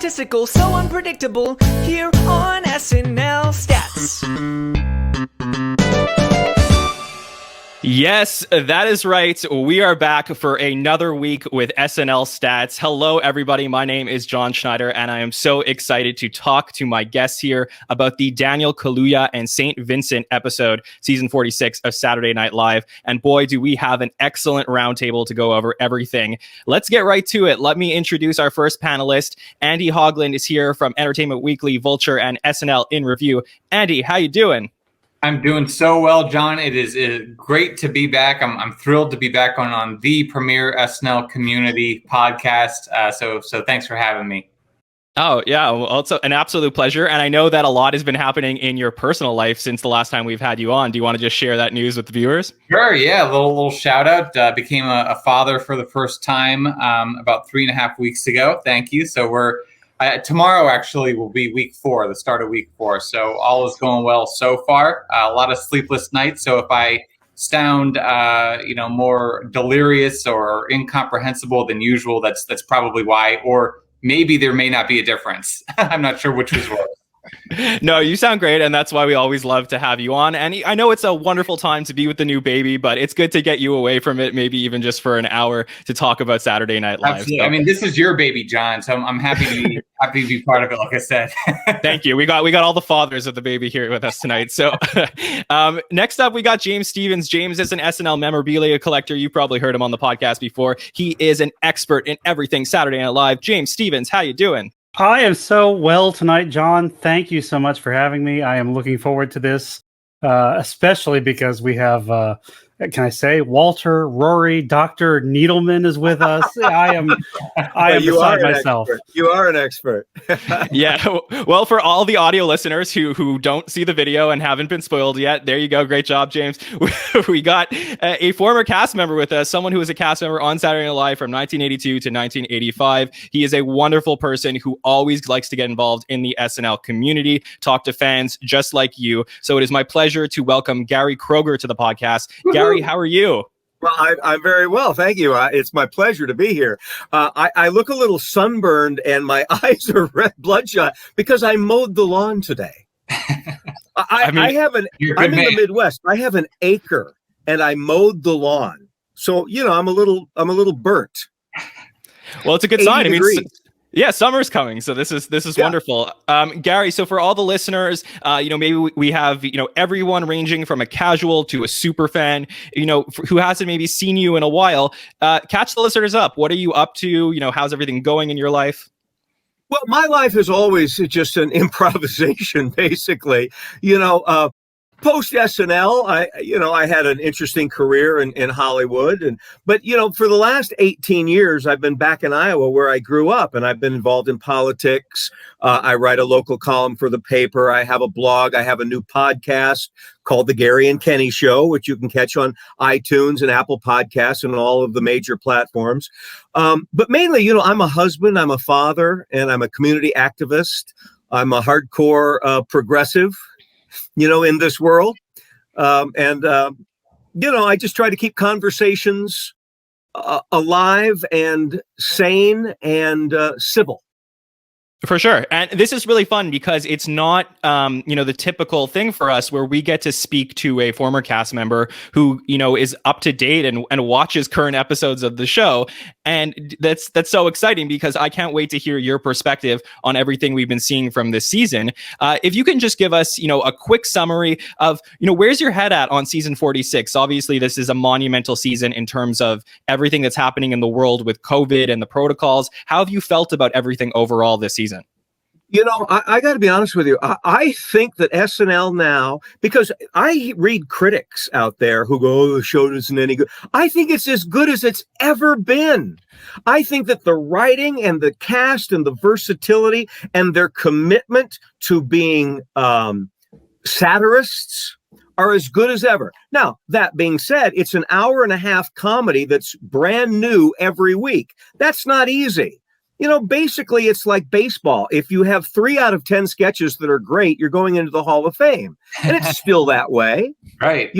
statistical, so unpredictable, here on SNL Stats. Yes, that is right. We are back for another week with SNL Stats. Hello, everybody. My name is John Schneider, and I am so excited to talk to my guests here about the Daniel Kaluuya and St. Vincent episode, season 46 of Saturday Night Live. And boy, do we have an excellent roundtable to go over everything. Let's get right to it. Let me introduce our first panelist. Andy Hoglund is here from Entertainment Weekly, Vulture, and SNL in Review. Andy, how you doing? I'm doing so well, John. It is great to be back. I'm thrilled to be back on the premier SNL community podcast. So thanks for having me. Oh, yeah. Well, it's an absolute pleasure. And I know that a lot has been happening in your personal life since the last time we've had you on. Do you want to just share that news with the viewers? Sure. Yeah. A little shout out. Became a father for the first time about 3.5 weeks ago. Thank you. So tomorrow actually will be week 4, the start of week 4. So all is going well so far. A lot of sleepless nights. So if I sound, more delirious or incomprehensible than usual, that's probably why. Or maybe there may not be a difference. I'm not sure which was worse. No, you sound great, and that's why we always love to have you on. And I know it's a wonderful time to be with the new baby, but it's good to get you away from it, maybe even just for an hour to talk about Saturday Night Live. Absolutely. So, I mean, this is your baby, John, so I'm happy to be part of it. Like I said, thank you. We got all the fathers of the baby here with us tonight. So next up, we got James Stevens. James is an SNL memorabilia collector. You've probably heard him on the podcast before. He is an expert in everything Saturday Night Live. James Stevens, how you doing? I am so well tonight, John. Thank you so much for having me. I am looking forward to this, especially because we have, can I say, Walter, Rory, Dr. Needleman is with us. I am beside myself. Expert. You are an expert. Yeah. Well, for all the audio listeners who don't see the video and haven't been spoiled yet, there you go. Great job, James. We got a former cast member with us, someone who was a cast member on Saturday Night Live from 1982 to 1985. He is a wonderful person who always likes to get involved in the SNL community, talk to fans just like you. So it is my pleasure to welcome Gary Kroeger to the podcast. Gary, how are you? Well, I'm very well, thank you. It's my pleasure to be here. I look a little sunburned and my eyes are red bloodshot because I mowed the lawn today. I'm in the Midwest. I have an acre and I mowed the lawn, so I'm a little burnt. Well, it's a good sign. Degrees. Yeah, summer's coming, so this is wonderful. Gary, so for all the listeners, maybe we have everyone ranging from a casual to a super fan, who hasn't maybe seen you in a while. Catch the listeners up. What are you up to? How's everything going in your life? Well, my life is always just an improvisation, basically. Post SNL, I had an interesting career in Hollywood, but for the last 18 years, I've been back in Iowa where I grew up, and I've been involved in politics. I write a local column for the paper. I have a blog. I have a new podcast called The Gary and Kenny Show, which you can catch on iTunes and Apple Podcasts and all of the major platforms. But mainly, I'm a husband, I'm a father, and I'm a community activist. I'm a hardcore progressive. In this world. I just try to keep conversations alive and sane and civil. For sure. And this is really fun because it's not, the typical thing for us where we get to speak to a former cast member who, is up to date and watches current episodes of the show. And that's so exciting because I can't wait to hear your perspective on everything we've been seeing from this season. If you can just give us, a quick summary of, where's your head at on season 46? Obviously, this is a monumental season in terms of everything that's happening in the world with COVID and the protocols. How have you felt about everything overall this season? I got to be honest with you. I think that SNL now, because I read critics out there who go, "Oh, the show isn't any good." I think it's as good as it's ever been. I think that the writing and the cast and the versatility and their commitment to being satirists are as good as ever. Now, that being said, it's an hour-and-a-half comedy that's brand new every week. That's not easy. Basically, it's like baseball. If you have 3 out of 10 sketches that are great, you're going into the Hall of Fame. And it's still that way. Right.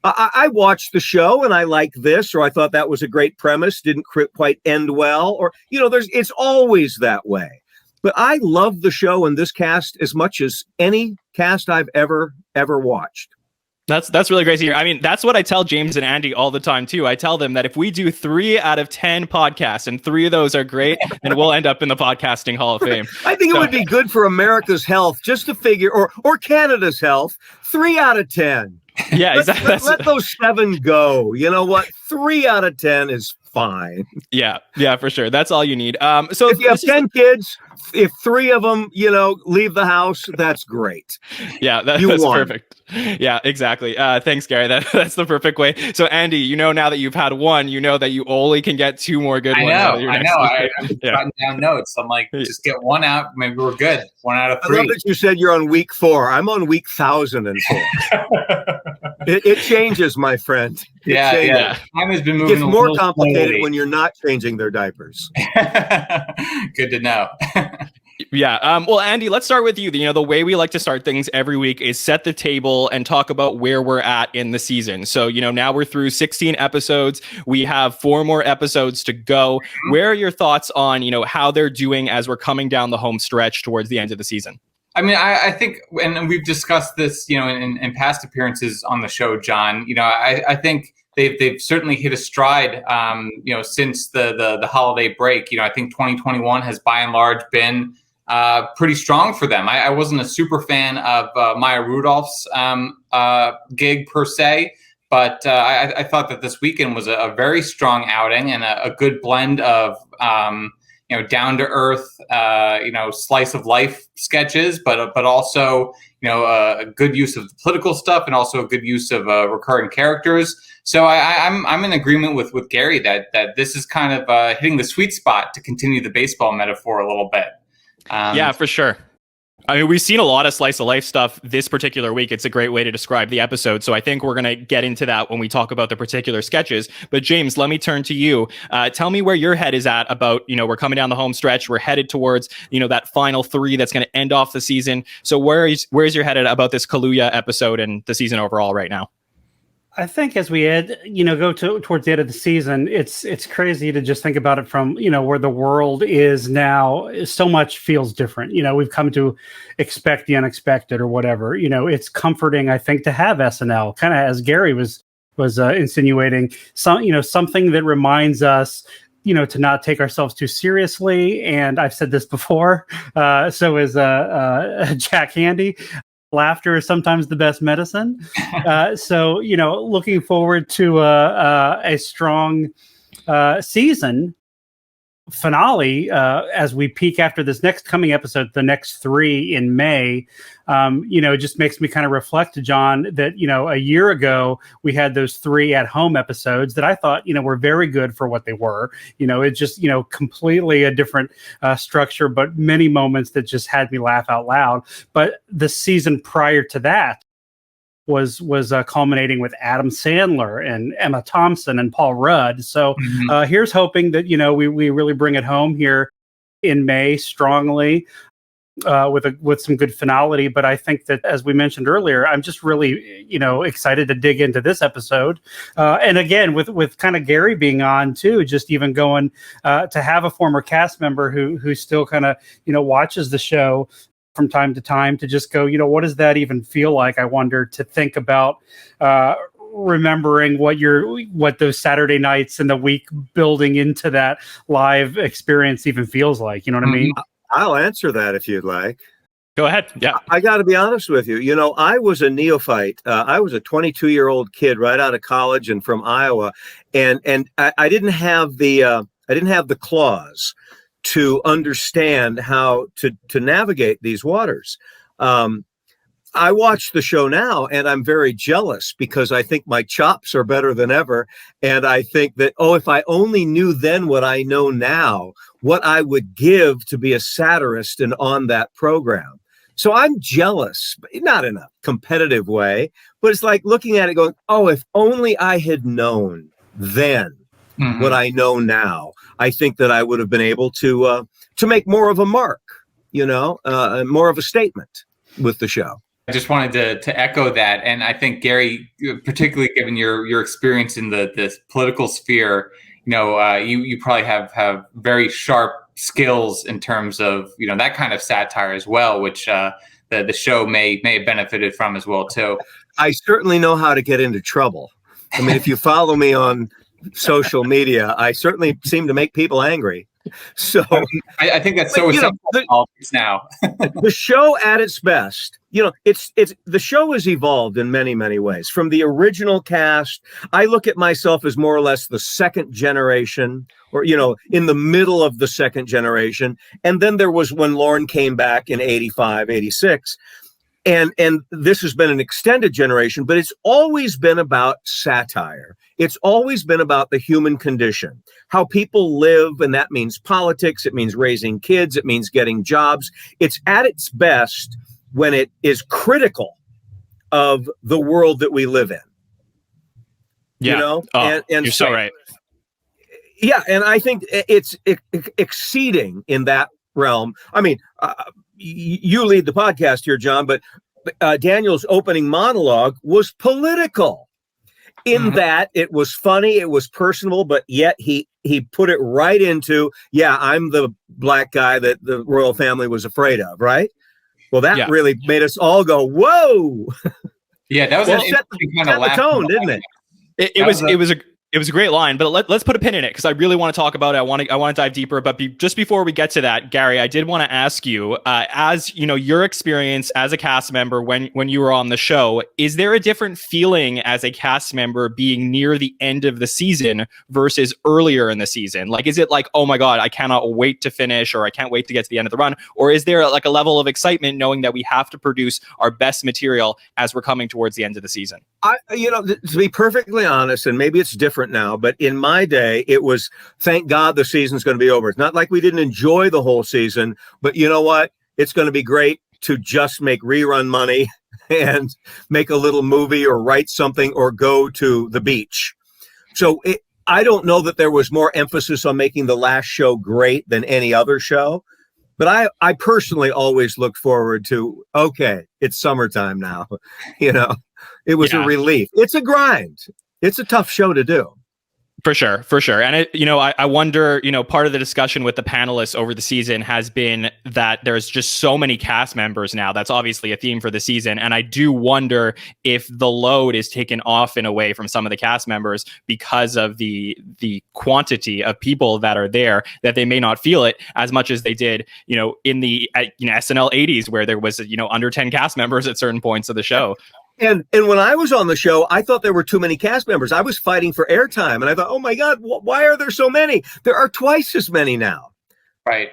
I watched the show and I like this, or I thought that was a great premise, didn't quite end well. Or, it's always that way. but I love the show and this cast as much as any cast I've ever watched. That's really great to hear. I mean, that's what I tell James and Andy all the time too. I tell them that if we do 3 out of 10 podcasts and 3 of those are great, then we'll end up in the podcasting Hall of Fame. I think it would be good for America's health just to figure, or Canada's health, 3 out of 10. Yeah, exactly. Let those 7 go. You know what? 3 out of 10 is fine. Yeah, for sure. That's all you need. So if you have 10 kids, if 3 of them, leave the house, that's great. Yeah, that's perfect. Yeah, exactly. Thanks, Gary. That's the perfect way. So, Andy, now that you've had 1, that you only can get 2 more good ones. I know. I'm jotting down notes. I'm like, just get 1 out. Maybe we're good. 1 out of 3. I love that you said you're on week 4. I'm on week 1,004. It changes, my friend. Yeah. Time has been moving. It's more complicated when you're not changing their diapers. Good to know. Yeah. Well, Andy, let's start with you. The way we like to start things every week is set the table and talk about where we're at in the season. So, now we're through 16 episodes. We have 4 more episodes to go. Where are your thoughts on, how they're doing as we're coming down the home stretch towards the end of the season? I mean, I think, and we've discussed this, in past appearances on the show, John. I think they've certainly hit a stride, since the holiday break. I think 2021 has by and large been pretty strong for them. I wasn't a super fan of Maya Rudolph's gig per se, but I thought that this weekend was a very strong outing and a good blend of down to earth, slice of life sketches, but also, a good use of the political stuff and also a good use of recurring characters. So I'm in agreement with Gary that this is kind of hitting the sweet spot to continue the baseball metaphor a little bit. Yeah, for sure. I mean, we've seen a lot of slice of life stuff this particular week. It's a great way to describe the episode. So I think we're going to get into that when we talk about the particular sketches. But James, let me turn to you. Tell me where your head is at about, we're coming down the home stretch. We're headed towards, that final 3 that's going to end off the season. So where's your head at about this Kaluuya episode and the season overall right now? I think as we go towards the end of the season, it's crazy to just think about it from, where the world is now. So much feels different. We've come to expect the unexpected or whatever. It's comforting, I think, to have SNL, kind of as Gary was insinuating, something that reminds us, to not take ourselves too seriously. And I've said this before, so is Jack Handy. Laughter is sometimes the best medicine. So, looking forward to a strong season finale as we peak after this next coming episode, the next 3 in May. It just makes me kind of reflect, John, that, a year ago we had those 3 at home episodes that I thought, were very good for what they were. It's just, completely a different structure, but many moments that just had me laugh out loud. But the season prior to that was culminating with Adam Sandler and Emma Thompson and Paul Rudd. So here's hoping that, we really bring it home here in May strongly with some good finality. But I think that, as we mentioned earlier, I'm just really, excited to dig into this episode. And again, with kind of Gary being on too, just even going to have a former cast member who still kind of, watches the show from time to time, to just go, what does that even feel like? I wonder, to think about remembering what those Saturday nights and the week building into that live experience even feels like. You know what I mean? I'll answer that if you'd like. Go ahead. Yeah. I got to be honest with you. I was a neophyte. I was a 22-year-old kid right out of college and from Iowa, and I didn't have the claws to understand how to navigate these waters. I watch the show now and I'm very jealous because I think my chops are better than ever. And I think that, if I only knew then what I know now, what I would give to be a satirist and on that program. So I'm jealous, but not in a competitive way, but it's like looking at it going, if only I had known then what I know now, I think that I would have been able to make more of a mark, more of a statement with the show. I just wanted to echo that. And I think, Gary, particularly given your experience in this political sphere, you probably have very sharp skills in terms of, that kind of satire as well, which the show may have benefited from as well too. I certainly know how to get into trouble. I mean, if you follow me on social media, I certainly seem to make people angry. So I think that's so essential in politics now. The show at its best, it's the show has evolved in many, many ways. From the original cast, I look at myself as more or less the second generation, or in the middle of the second generation. And then there was when Lorne came back in 85, 86. And this has been an extended generation, but it's always been about satire. It's always been about the human condition, how people live, and that means politics, it means raising kids, it means getting jobs. It's at its best when it is critical of the world that we live in. Yeah. And you're so right. Yeah, and I think it's exceeding in that realm. I mean, you lead the podcast here, John, but Daniel's opening monologue was political in that it was funny, it was personable, but yet he put it right into, I'm the black guy that the royal family was afraid of, right? Well, that really made us all go, whoa. Yeah, that was an interesting kind of laugh tone, didn't it? It was a great line, but let's put a pin in it because I really want to talk about it. I want to dive deeper. But just before we get to that, Gary, I did want to ask you, as your experience as a cast member when you were on the show, is there a different feeling as a cast member being near the end of the season versus earlier in the season? Like, is it like, oh my God, I cannot wait to finish, or I can't wait to get to the end of the run, or is there like a level of excitement knowing that we have to produce our best material as we're coming towards the end of the season? To be perfectly honest, and maybe it's different now, but in my day, it was, thank God the season's going to be over. It's not like we didn't enjoy the whole season, but you know what? It's going to be great to just make rerun money and make a little movie or write something or go to the beach. So I don't know that there was more emphasis on making the last show great than any other show. But I personally always looked forward to, okay, it's summertime now. It was a relief. It's a grind. It's a tough show to do. For sure. And I wonder, part of the discussion with the panelists over the season has been that there's just so many cast members now. That's obviously a theme for the season. And I do wonder if the load is taken off in a way from some of the cast members because of the quantity of people that are there, that they may not feel it as much as they did, in the SNL 80s, where there was, under 10 cast members at certain points of the show. And when I was on the show, I thought there were too many cast members. I was fighting for airtime, and I thought, oh my God, why are there so many? There are twice as many now. Right.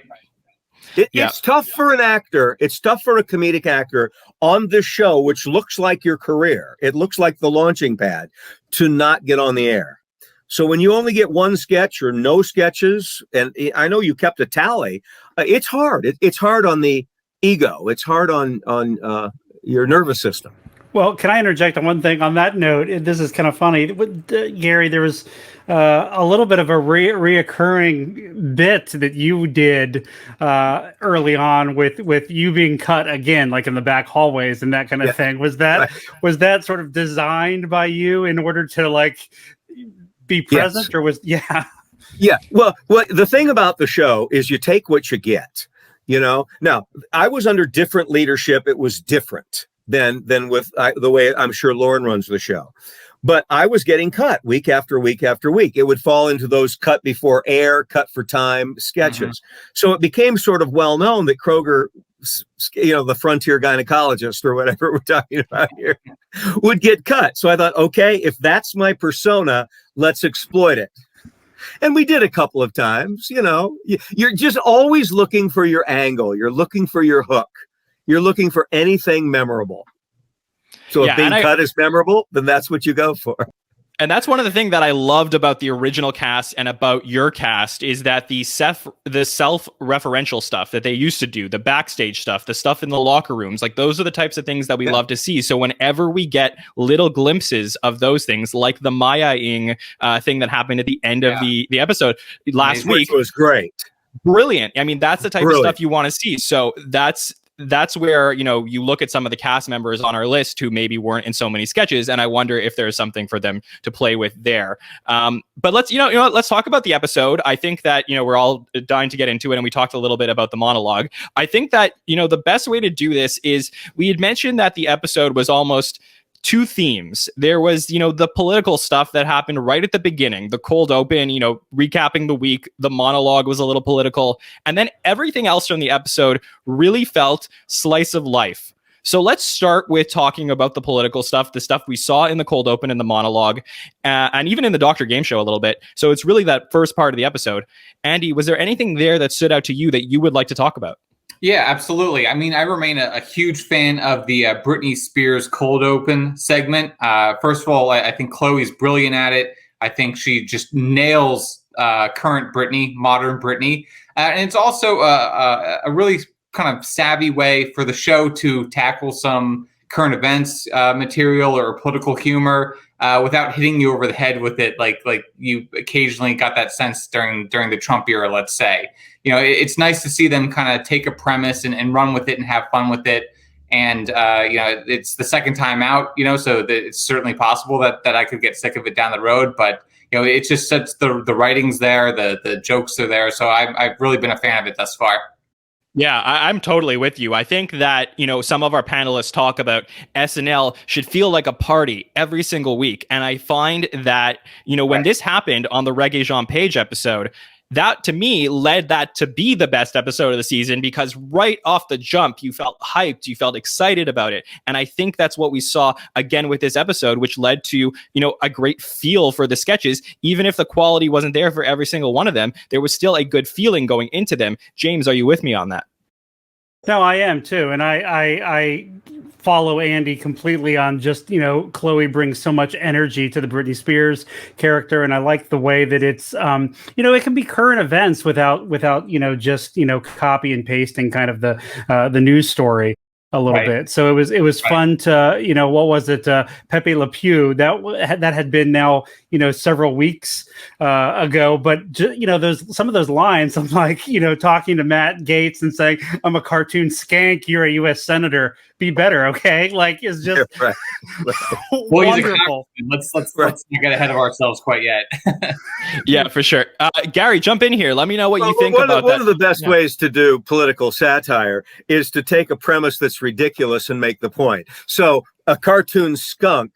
It's tough for an actor. It's tough for a comedic actor on this show, which looks like your career. It looks like the launching pad, to not get on the air. So when you only get one sketch or no sketches, and I know you kept a tally, it's hard. It's hard on the ego. It's hard on your nervous system. Well, can I interject on one thing on that note? This is kind of funny. Gary, there was a little bit of a reoccurring bit that you did early on with you being cut again, like in the back hallways and that kind of thing. Was that sort of designed by you in order to like be present, or was Yeah. Well, the thing about the show is you take what you get. Now I was under different leadership. It was different than with the way I'm sure Lorne runs the show. But I was getting cut week after week after week. It would fall into those cut before air, cut for time sketches. So it became sort of well known that Kroeger, the frontier gynecologist or whatever we're talking about here, would get cut. So I thought, okay, if that's my persona, let's exploit it. And we did a couple of times. You're just always looking for your angle. You're looking for your hook. You're looking for anything memorable. So if being cut is memorable, then that's what you go for. And that's one of the things that I loved about the original cast and about your cast is that the self-referential stuff that they used to do, the backstage stuff, the stuff in the locker rooms, like those are the types of things that we love to see. So whenever we get little glimpses of those things, like the Maya-ing thing that happened at the end of the episode last week, which was great. Brilliant. I mean, that's the type of stuff you want to see. So that's that's where, you look at some of the cast members on our list who maybe weren't in so many sketches, and I wonder if there's something for them to play with there. But let's, let's talk about the episode. I think that, we're all dying to get into it, and we talked a little bit about the monologue. I think that, the best way to do this is, we had mentioned that the episode was almost two themes. There was, the political stuff that happened right at the beginning, the cold open, recapping the week. The monologue was a little political. And then everything else from the episode really felt slice of life. So let's start with talking about the political stuff, the stuff we saw in the cold open and the monologue, and even in the Dr. Game Show a little bit. So it's really that first part of the episode. Andy, was there anything there that stood out to you that you would like to talk about? Yeah, absolutely. I mean, I remain a huge fan of the Britney Spears cold open segment. First of all, I think Chloe's brilliant at it. I think she just nails current Britney, modern Britney. And it's also a really kind of savvy way for the show to tackle some current events material or political humor without hitting you over the head with it, like you occasionally got that sense during the Trump era, let's say. It's nice to see them kind of take a premise and run with it and have fun with it. And, it's the second time out, so it's certainly possible that I could get sick of it down the road. But, it's just such the writing's there, the jokes are there. So I've really been a fan of it thus far. Yeah, I'm totally with you. I think that, some of our panelists talk about SNL should feel like a party every single week. And I find that, when this happened on the Reggae Jean Page episode, that to me led that to be the best episode of the season, because right off the jump, you felt hyped, you felt excited about it. And I think that's what we saw again with this episode, which led to, a great feel for the sketches. Even if the quality wasn't there for every single one of them, there was still a good feeling going into them. James, are you with me on that? No, I am too. And I follow Andy completely on just, Chloe brings so much energy to the Britney Spears character. And I like the way that it's, it can be current events without, just, copy and pasting kind of the news story a little bit. So it was fun to, what was it? Pepe Le Pew, that had been now, several weeks ago, but there's some of those lines. I'm like, talking to Matt Gaetz and saying, I'm a cartoon skank. You're a U.S. senator. Be better. Okay. Like, it's just wonderful. Let's not get ahead of ourselves quite yet. Yeah, for sure. Gary, jump in here. Let me know what you think about that. One of the best ways to do political satire is to take a premise that's ridiculous and make the point. So a cartoon skunk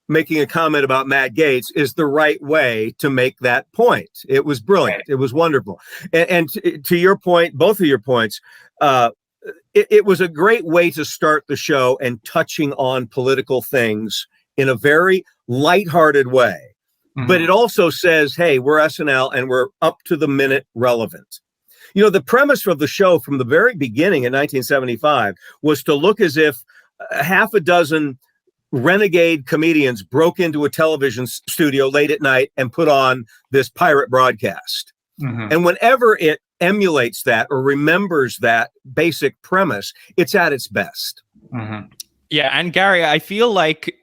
making a comment about Matt Gaetz is the right way to make that point. It was brilliant. It was wonderful. And to your point, both of your points, it was a great way to start the show and touching on political things in a very lighthearted way. Mm-hmm. But it also says, hey, we're SNL and we're up to the minute relevant. The premise of the show from the very beginning in 1975 was to look as if half a dozen renegade comedians broke into a television studio late at night and put on this pirate broadcast. Mm-hmm. And whenever it emulates that or remembers that basic premise, it's at its best. Mm-hmm. Yeah. And Gary, I feel like,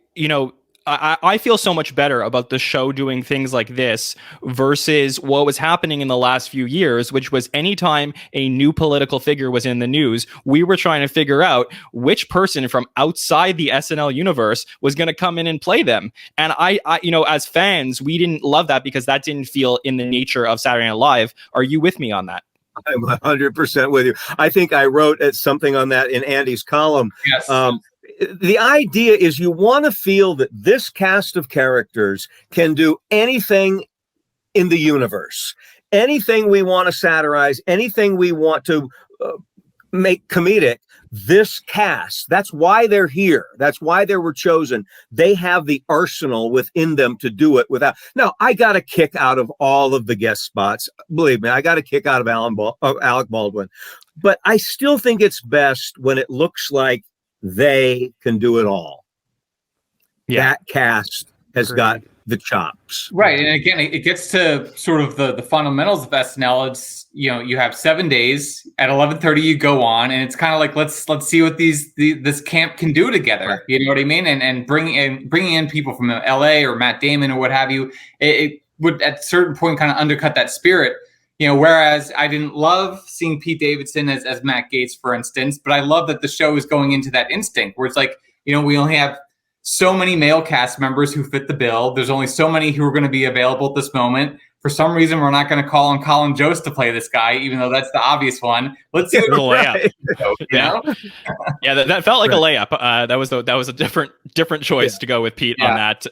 I feel so much better about the show doing things like this versus what was happening in the last few years, which was anytime a new political figure was in the news, we were trying to figure out which person from outside the SNL universe was going to come in and play them. And I, as fans, we didn't love that because that didn't feel in the nature of Saturday Night Live. Are you with me on that? I'm 100% with you. I think I wrote something on that in Andy's column. Yes. The idea is you want to feel that this cast of characters can do anything in the universe, anything we want to satirize, anything we want to make comedic. This cast, that's why they're here. That's why they were chosen. They have the arsenal within them to do it without. Now, I got a kick out of all of the guest spots. Believe me, I got a kick out of Alec Baldwin. But I still think it's best when it looks like they can do it all. Yeah. That cast has got the chops. Right. And again, it gets to sort of the fundamentals of SNL. It's, you have 7 days at 11:30, you go on, and it's kind of like, let's see what this camp can do together. Right. You know what I mean? And bringing in people from LA or Matt Damon or what have you, it would at a certain point kind of undercut that spirit. Whereas I didn't love seeing Pete Davidson as Matt Gaetz, for instance, but I love that the show is going into that instinct where it's like, we only have so many male cast members who fit the bill. There's only so many who are going to be available at this moment. For some reason, we're not going to call on Colin Jost to play this guy, even though that's the obvious one. Let's see what layup. Yeah, that felt like a layup. That was a different choice to go with Pete on that.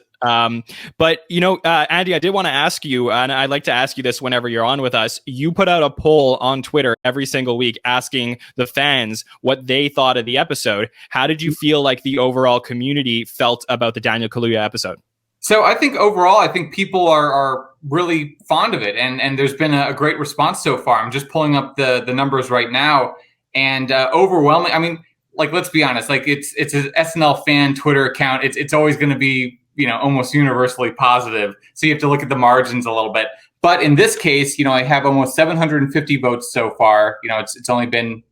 But Andy, I did want to ask you, and I'd like to ask you this whenever you're on with us. You put out a poll on Twitter every single week asking the fans what they thought of the episode. How did you feel like the overall community felt about the Daniel Kaluuya episode? So I think overall, people are really fond of it, and there's been a great response so far. I'm just pulling up the numbers right now, and overwhelming. I mean, let's be honest, it's an SNL fan Twitter account. It's always going to be almost universally positive. So you have to look at the margins a little bit. But in this case, I have almost 750 votes so far. It's only been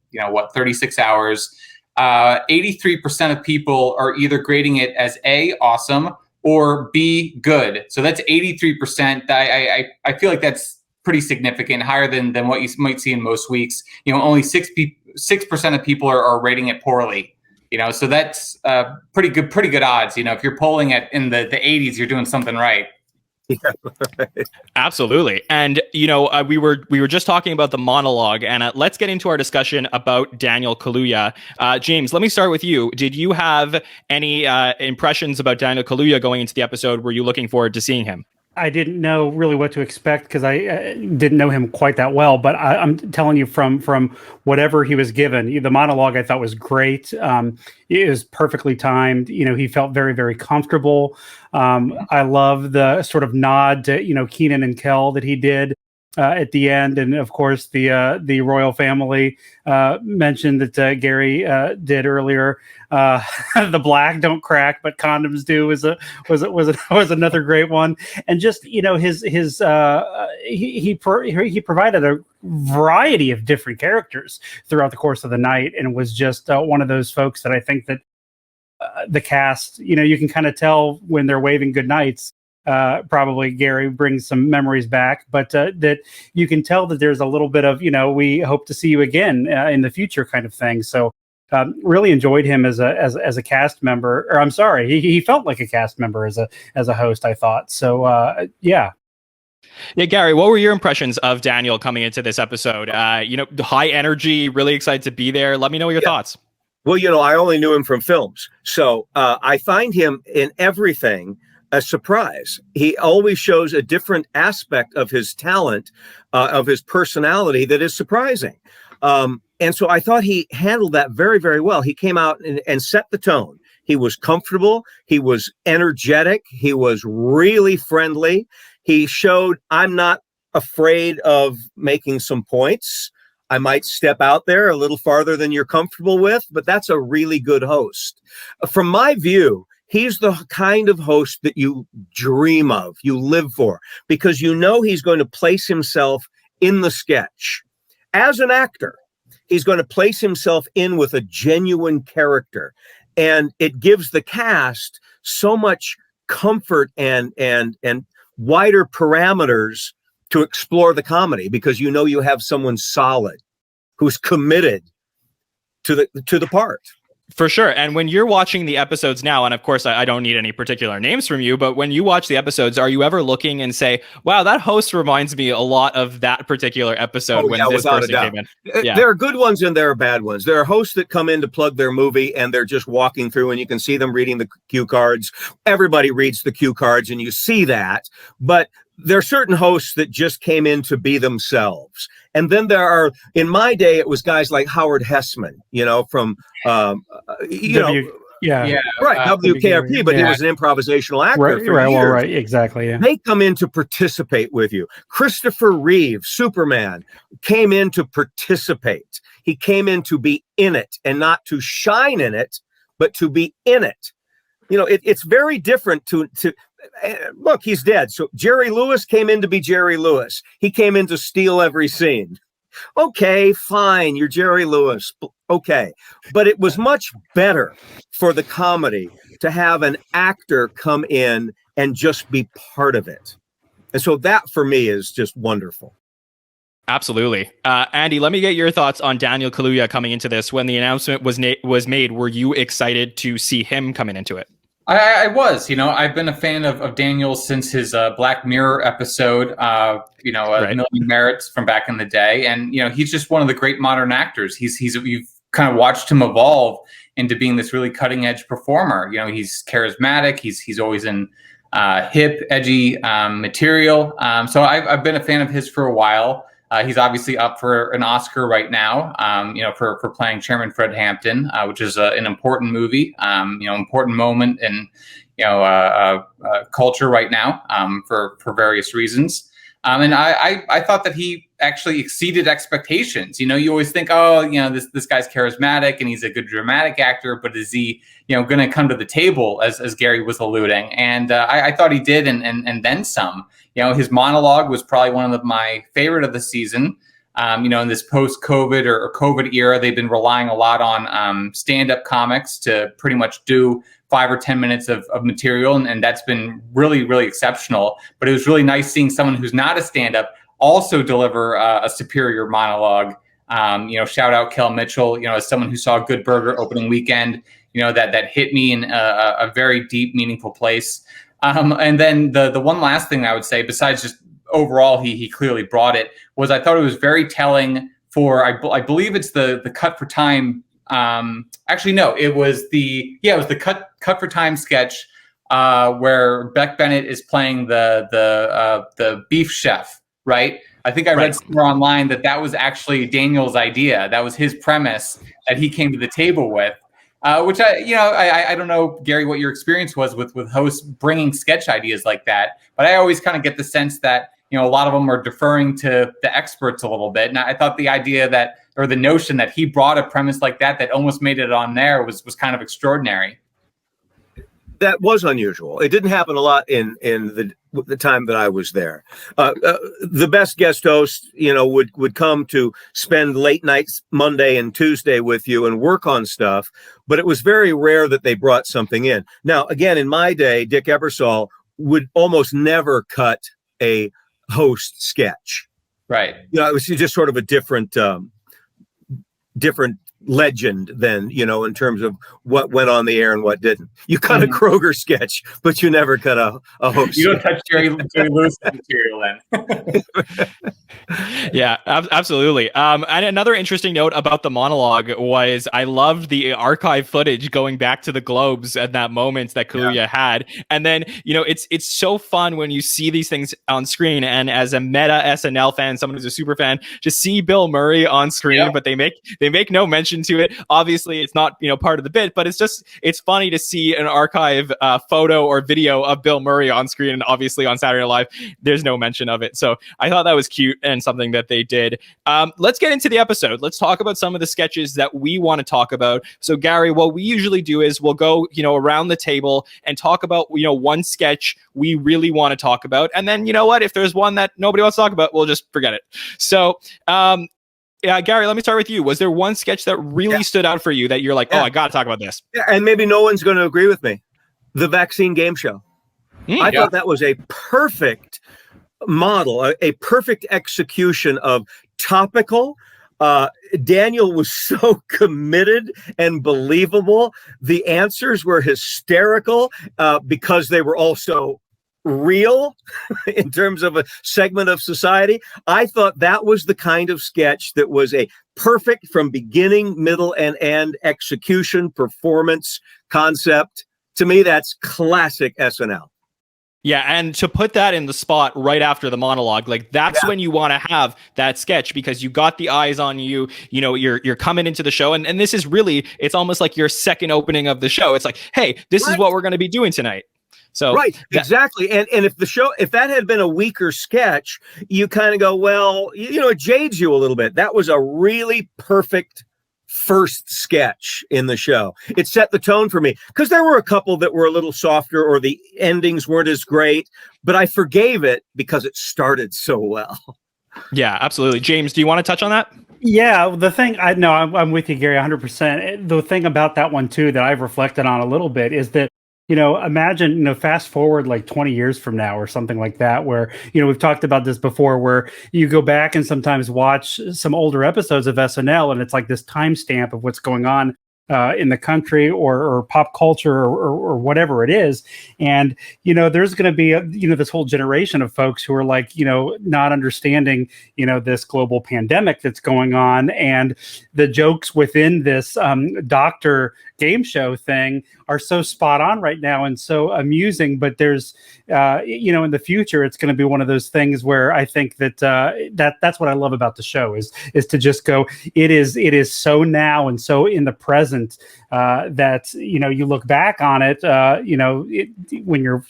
36 hours. 83% of people are either grading it as A, awesome, or B, good. So that's 83%. I feel like that's pretty significant, higher than what you might see in most weeks. Only 6% of people are rating it poorly. So that's pretty good odds. If you're polling in the 80s, you're doing something right. Yeah, right. Absolutely. And, we were just talking about the monologue, and let's get into our discussion about Daniel Kaluuya. James, let me start with you. Did you have any impressions about Daniel Kaluuya going into the episode? Were you looking forward to seeing him? I didn't know really what to expect because I didn't know him quite that well. But I'm telling you, from whatever he was given, the monologue I thought was great. It was perfectly timed. He felt very, very comfortable. I love the sort of nod to Keenan and Kel that he did at the end, and of course the royal family mentioned that Gary did earlier. The black don't crack, but condoms do was another great one. And just he provided a variety of different characters throughout the course of the night, and was just one of those folks that I think that the cast, you can kind of tell when they're waving good nights. Probably Gary brings some memories back, but that you can tell that there's a little bit of, we hope to see you again in the future kind of thing. So really enjoyed him as a cast member, or I'm sorry, he felt like a cast member as a host, I thought. So yeah. Yeah, Gary, what were your impressions of Daniel coming into this episode? High energy, really excited to be there. Let me know your thoughts. Well, I only knew him from films, so I find him in everything a surprise. He always shows a different aspect of his talent, of his personality that is surprising. And so I thought he handled that very, very well. He came out and set the tone. He was comfortable. He was energetic. He was really friendly. He showed, I'm not afraid of making some points. I might step out there a little farther than you're comfortable with, but that's a really good host. From my view, he's the kind of host that you dream of, you live for, because he's going to place himself in the sketch. As an actor, he's going to place himself in with a genuine character. And it gives the cast so much comfort and wider parameters to explore the comedy, because you have someone solid who's committed to the part. For sure. And when you're watching the episodes now, and of course, I don't need any particular names from you, but when you watch the episodes, are you ever looking and say, wow, that host reminds me a lot of that particular episode when this person came in? Yeah. There are good ones and there are bad ones. There are hosts that come in to plug their movie and they're just walking through and you can see them reading the cue cards. Everybody reads the cue cards and you see that. But there are certain hosts that just came in to be themselves. And then there are, in my day, it was guys like Howard Hessman, from, right, WKRP, but he was an improvisational actor for years. Well, right, exactly. Yeah. They come in to participate with you. Christopher Reeve, Superman, came in to participate. He came in to be in it and not to shine in it, but to be in it. It's very different to look, he's dead. So Jerry Lewis came in to be Jerry Lewis. He came in to steal every scene. Okay, fine. You're Jerry Lewis. Okay. But it was much better for the comedy to have an actor come in and just be part of it. And so that for me is just wonderful. Absolutely. Andy, let me get your thoughts on Daniel Kaluuya coming into this. When the announcement was made, were you excited to see him coming into it? I was, I've been a fan of Daniel since his Black Mirror episode, Right. Million Merits from back in the day. And, he's just one of the great modern actors. You've kind of watched him evolve into being this really cutting edge performer. He's charismatic. He's always in hip, edgy material. So I've been a fan of his for a while. He's obviously up for an Oscar right now, for playing Chairman Fred Hampton, which is an important movie, important moment in, culture right now, for various reasons. And I thought that he actually exceeded expectations. You always think, this guy's charismatic and he's a good dramatic actor, but is he, going to come to the table, as Gary was alluding? And I thought he did, and then some. His monologue was probably one of my favorite of the season. In this post-COVID or COVID era, they've been relying a lot on stand-up comics to pretty much do 5 or 10 minutes of material. And that's been really, really exceptional. But it was really nice seeing someone who's not a stand-up also deliver a superior monologue. Shout out Kel Mitchell, as someone who saw Good Burger opening weekend, that hit me in a very deep, meaningful place. And then the one last thing I would say, besides just overall, he clearly brought it, was I thought it was very telling for, I believe it's the Cut for Time. Actually, no, it was the Cut for Time sketch where Beck Bennett is playing the beef chef, right? I think I read somewhere online that was actually Daniel's idea. That was his premise that he came to the table with. Which I don't know, Gary, what your experience was with hosts bringing sketch ideas like that, but I always kind of get the sense that a lot of them are deferring to the experts a little bit. And I thought the idea or the notion that he brought a premise like that almost made it on there was kind of extraordinary. That was unusual. It didn't happen a lot in the time that I was there. The best guest host, would come to spend late nights Monday and Tuesday with you and work on stuff, but it was very rare that they brought something in. Now, again, in my day, Dick Ebersol would almost never cut a host sketch. Right. It was just sort of a different legend than, in terms of what went on the air and what didn't. You cut a Kroger sketch, but you never cut a host. You don't touch Jerry Lewis material then. Yeah, absolutely. And another interesting note about the monologue was I loved the archive footage going back to the Globes at that moment that Kaluuya had. And then, it's so fun when you see these things on screen. And as a meta SNL fan, someone who's a super fan, to see Bill Murray on screen, but they make no mention to it. Obviously, it's not, part of the bit, but it's funny to see an archive photo or video of Bill Murray on screen. And obviously on Saturday Night Live, there's no mention of it. So I thought that was cute and something that they did. Let's get into the episode. Let's talk about some of the sketches that we want to talk about. So Gary, what we usually do is we'll go, around the table and talk about, one sketch we really want to talk about. And then, if there's one that nobody wants to talk about, we'll just forget it. So, Gary, let me start with you. Was there one sketch that really stood out for you that you're like, oh, I got to talk about this? Yeah, and maybe no one's going to agree with me. The vaccine game show. I thought that was a perfect model, a perfect execution of topical. Daniel was so committed and believable. The answers were hysterical because they were also real in terms of a segment of society. I thought that was the kind of sketch that was a perfect from beginning, middle, and end execution, performance, concept. To me, that's classic SNL. Yeah, and to put that in the spot right after the monologue, like that's when you want to have that sketch because you got the eyes on you, you're coming into the show and this is really, it's almost like your second opening of the show. It's like, hey, this is what we're going to be doing tonight. So exactly. And if that had been a weaker sketch, you kind of go, well, it jades you a little bit. That was a really perfect first sketch in the show. It set the tone for me because there were a couple that were a little softer or the endings weren't as great, but I forgave it because it started so well. Yeah, absolutely. James, do you want to touch on that? Yeah, the thing I'm with you, Gary, 100%. The thing about that one too that I've reflected on a little bit is that imagine, fast forward like 20 years from now or something like that, where, we've talked about this before, where you go back and sometimes watch some older episodes of SNL and it's like this timestamp of what's going on in the country or pop culture or whatever it is. And, there's going to be, this whole generation of folks who are like, not understanding, this global pandemic that's going on. And the jokes within this doctor game show thing are so spot on right now and so amusing. But there's, in the future, it's going to be one of those things where I think that that's what I love about the show is to just go, it is so now and so in the present that, you look back on it, when you're,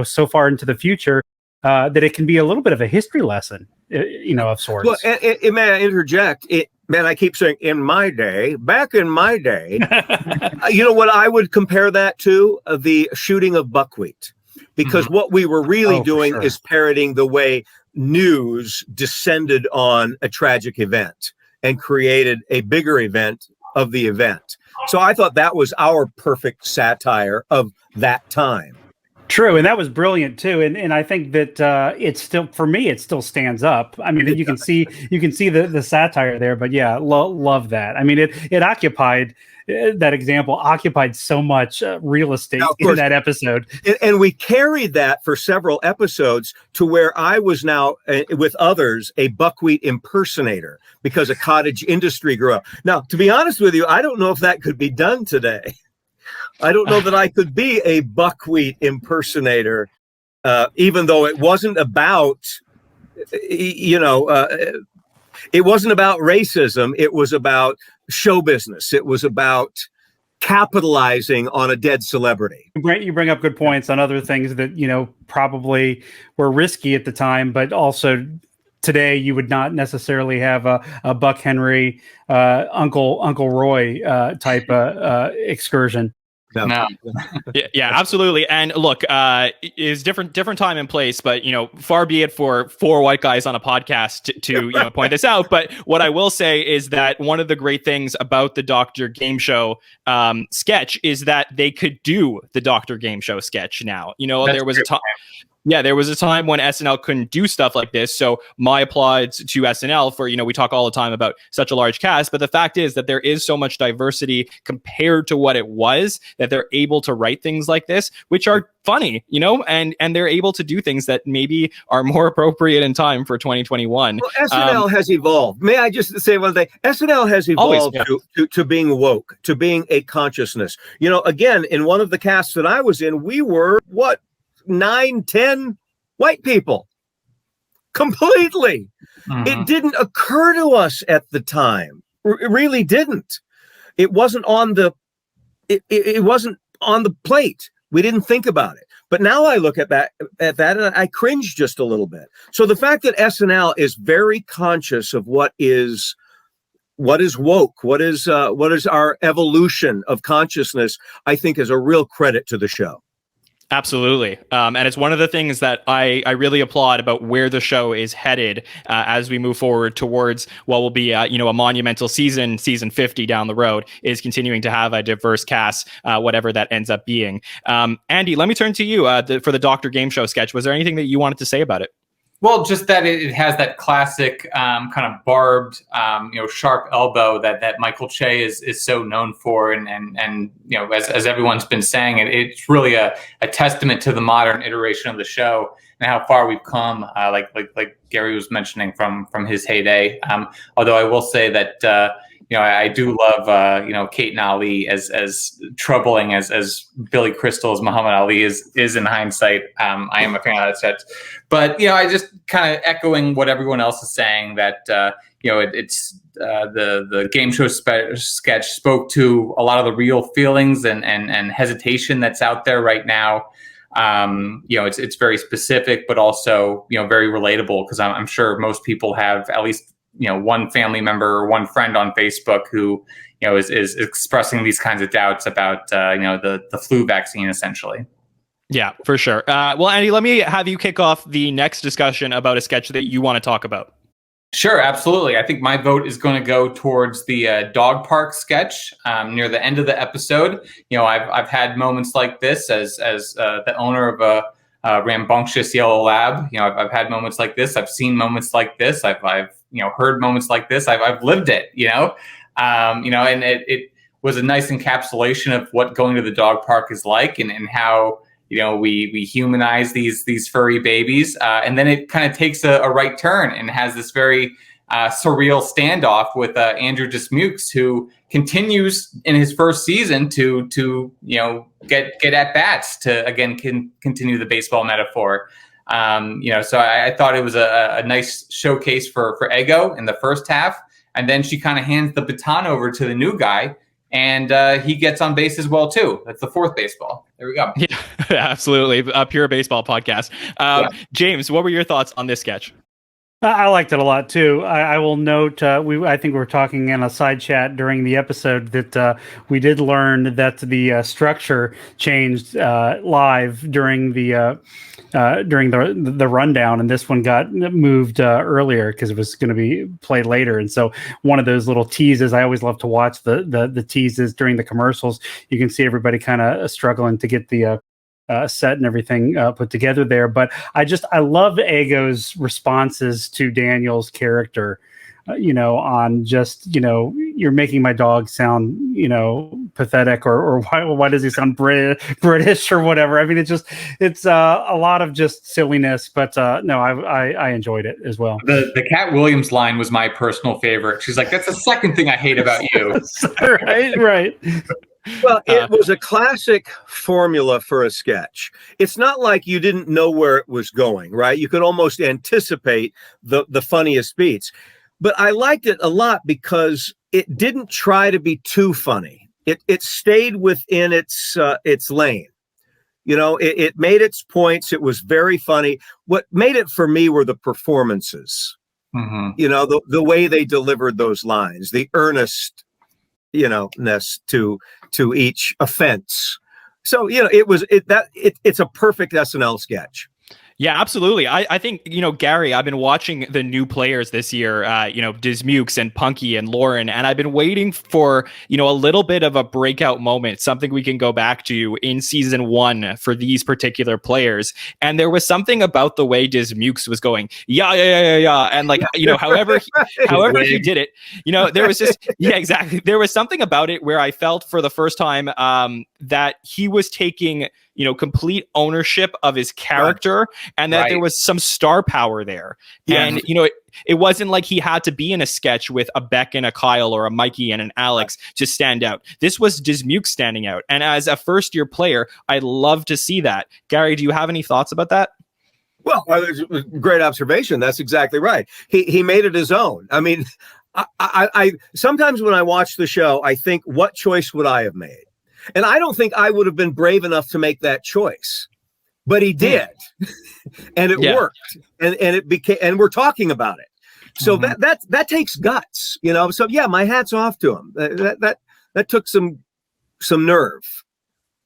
so far into the future, that it can be a little bit of a history lesson, of sorts. Well, and may I interject? Man, I keep saying back in my day, what I would compare that to? The shooting of buckwheat. Because what we were really doing is parroting the way news descended on a tragic event and created a bigger event of the event. So I thought that was our perfect satire of that time. True, and that was brilliant too. And I think that it's still, for me, it still stands up. I mean, you can see the satire there, but yeah, love that. I mean, it occupied that example occupied so much real estate in that episode. And we carried that for several episodes to where I was now, with others, a buckwheat impersonator because a cottage industry grew up. Now, to be honest with you, I don't know if that could be done today. I don't know that I could be a buckwheat impersonator, even though it wasn't about, it wasn't about racism. It was about show business. It was about capitalizing on a dead celebrity. You bring up good points on other things that, probably were risky at the time, but also today you would not necessarily have a Buck Henry, Uncle Roy type excursion. No. Yeah, absolutely. And look, is different time and place, but far be it for four white guys on a podcast to point this out. But what I will say is that one of the great things about the Dr. Game Show sketch is that they could do the Dr. Game Show sketch now. There was a time. Yeah, there was a time when SNL couldn't do stuff like this. So my applauds to SNL for, we talk all the time about such a large cast, but the fact is that there is so much diversity compared to what it was that they're able to write things like this, which are funny, and they're able to do things that maybe are more appropriate in time for 2021. Well, SNL has evolved. May I just say one thing? SNL has evolved to being woke, to being a consciousness. Again, in one of the casts that I was in, we were 9, 10 white people. Completely. It didn't occur to us at the time. It really didn't. It wasn't on the it wasn't on the plate. We didn't think about it. But now I look at that and I cringe just a little bit. So the fact that SNL is very conscious of what is woke, what is our evolution of consciousness, I think is a real credit to the show. Absolutely. And it's one of the things that I really applaud about where the show is headed as we move forward towards what will be, a monumental season 50 down the road, is continuing to have a diverse cast, whatever that ends up being. Andy, let me turn to you for the Dr. Game Show sketch. Was there anything that you wanted to say about it? Well, just that it has that classic kind of barbed, sharp elbow that Michael Che is so known for, and as everyone's been saying, it's really a testament to the modern iteration of the show and how far we've come. Like Gary was mentioning from his heyday. Although I will say that I do love Kate and Ali as troubling as Billy Crystal as Muhammad Ali is in hindsight. I am a fan of that set, but I just kind of echoing what everyone else is saying that it's the game show sketch spoke to a lot of the real feelings and hesitation that's out there right now. It's very specific, but also very relatable, because I'm sure most people have at least one family member or one friend on Facebook who, is expressing these kinds of doubts about, the flu vaccine, essentially. Yeah, for sure. Well, Andy, let me have you kick off the next discussion about a sketch that you want to talk about. Sure, absolutely. I think my vote is going to go towards the dog park sketch near the end of the episode. I've had moments like this as the owner of a rambunctious yellow lab. I've had moments like this. I've seen moments like this. I've heard moments like this. I've lived it. And it was a nice encapsulation of what going to the dog park is like, and how we humanize these furry babies, and then it kind of takes a right turn and has this very surreal standoff with Andrew Dismukes, who continues in his first season to get at bats to again continue the baseball metaphor. So I thought it was a nice showcase for Ego in the first half, and then she kind of hands the baton over to the new guy. And he gets on base as well, too. That's the fourth baseball. There we go. Yeah, absolutely. A pure baseball podcast. James, what were your thoughts on this sketch? I liked it a lot, too. I will note, I think we were talking in a side chat during the episode that we did learn that the structure changed live during the rundown, and this one got moved earlier because it was going to be played later. And so one of those little teases, I always love to watch the teases during the commercials. You can see everybody kind of struggling to get the set and everything put together there. But I loved Ego's responses to Daniel's character, on just, you're making my dog sound, pathetic, or why does he sound British or whatever? I mean, it's a lot of just silliness, but no, I enjoyed it as well. The Cat Williams line was my personal favorite. She's like, that's the second thing I hate about you. Right. Well, it was a classic formula for a sketch. It's not like you didn't know where it was going, right? You could almost anticipate the funniest beats. But I liked it a lot because it didn't try to be too funny. It stayed within its lane. It made its points. It was very funny. What made it for me were the performances. Mm-hmm. The way they delivered those lines, the earnest ness to each offense. So it's a perfect SNL sketch. Yeah, absolutely. I think, Gary, I've been watching the new players this year, Dismukes and Punky and Lauren, and I've been waiting for, a little bit of a breakout moment, something we can go back to in season 1 for these particular players. And there was something about the way Dismukes was going, yeah. And however he did it, there was just, yeah, exactly. There was something about it where I felt for the first time that he was taking, complete ownership of his character, and that there was some star power there. Yeah. And, it wasn't like he had to be in a sketch with a Beck and a Kyle or a Mikey and an Alex to stand out. This was Dismuke standing out. And as a first year player, I love to see that. Gary, do you have any thoughts about that? Well, great observation. That's exactly right. He made it his own. I mean, I sometimes when I watch the show, I think, what choice would I have made? And I don't think I would have been brave enough to make that choice, but he did, and it worked, and it became, and we're talking about it. So that takes guts, So yeah, my hat's off to him. That took some nerve.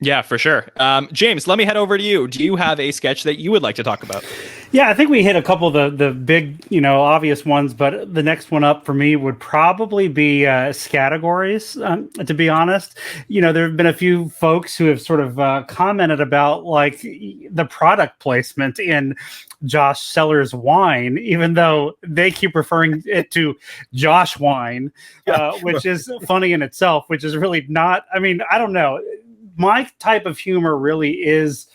Yeah, for sure. James, let me head over to you. Do you have a sketch that you would like to talk about? Yeah, I think we hit a couple of the big, obvious ones, but the next one up for me would probably be Scattergories, to be honest. There have been a few folks who have sort of commented about like the product placement in Josh Seller's wine, even though they keep referring it to Josh wine, which is funny in itself, which is really not, I don't know. My type of humor really is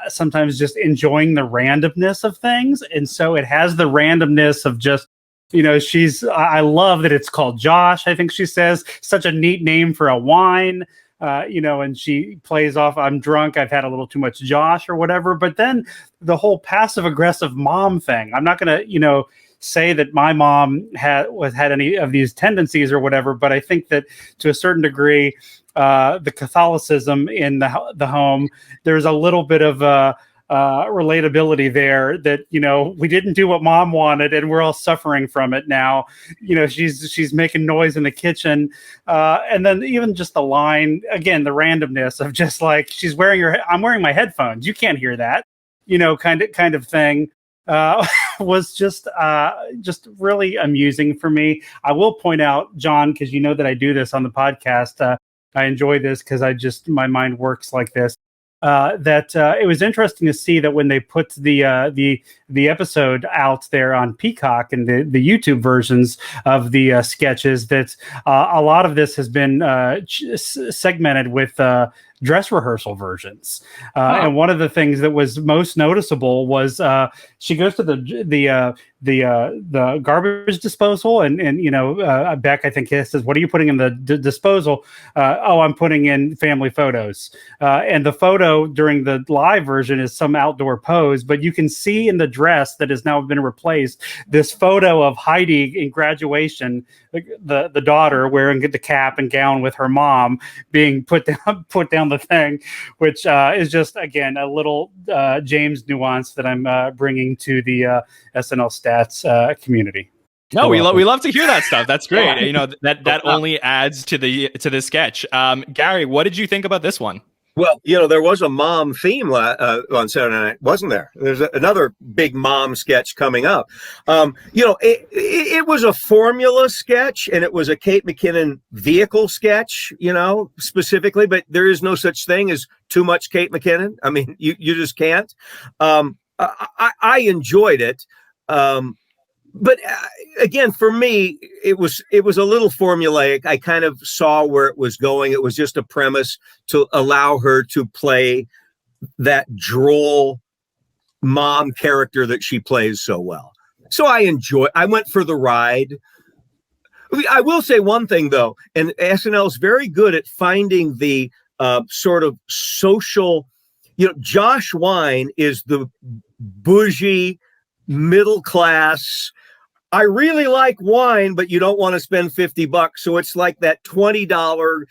sometimes just enjoying the randomness of things. And so it has the randomness of just, I love that it's called Josh. I think she says such a neat name for a wine, and she plays off, I'm drunk, I've had a little too much Josh or whatever. But then the whole passive aggressive mom thing, I'm not going to, say that my mom had any of these tendencies or whatever, but I think that to a certain degree, the Catholicism in the home, there's a little bit of relatability there that, we didn't do what mom wanted and we're all suffering from it now. She's making noise in the kitchen. And then even just the line, again, the randomness of just like, I'm wearing my headphones. You can't hear that, kind of thing. was just really amusing for me. I will point out, John, because you know that I do this on the podcast. I enjoy this because my mind works like this. That it was interesting to see that when they put the episode out there on Peacock and the YouTube versions of the sketches, that a lot of this has been segmented with dress rehearsal versions. And one of the things that was most noticeable was she goes to the garbage disposal, and you know, Beck, I think, says, "What are you putting in the disposal?" Oh, I'm putting in family photos. And the photo during the live version is some outdoor pose, but you can see in the dress that has now been replaced this photo of Heidi in graduation, the daughter wearing the cap and gown with her mom being put down the thing, which is just, again, a little James nuance that I'm bringing to the SNL Stats community. No, we love to hear that stuff. That's great. Yeah. You know, that only adds to the sketch. Gary, what did you think about this one? Well, you know, there was a mom theme on Saturday night, wasn't there? There's another big mom sketch coming up. You know, it was a formula sketch, and it was a Kate McKinnon vehicle sketch, you know, specifically, but there is no such thing as too much Kate McKinnon. I mean, you just can't. I enjoyed it. But again, for me, it was a little formulaic. I kind of saw where it was going. It was just a premise to allow her to play that droll mom character that she plays so well. So I went for the ride. I will say one thing, though, and SNL is very good at finding the sort of social, you know, Josh Wine is the bougie, middle class, I really like wine, but you don't want to spend $50. So it's like that $20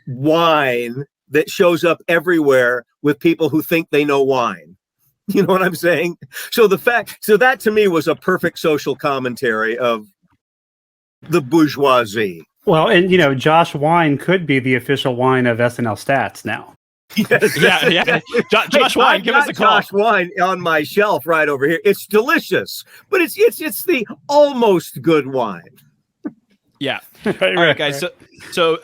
wine that shows up everywhere with people who think they know wine. You know what I'm saying? So that to me was a perfect social commentary of the bourgeoisie. Well, and you know, Josh Wine could be the official wine of SNL Stats now. Yes. Yeah. Josh Wine, give us a call. Josh Wine on my shelf right over here. It's delicious, but it's the almost good wine. Yeah. All right, guys. So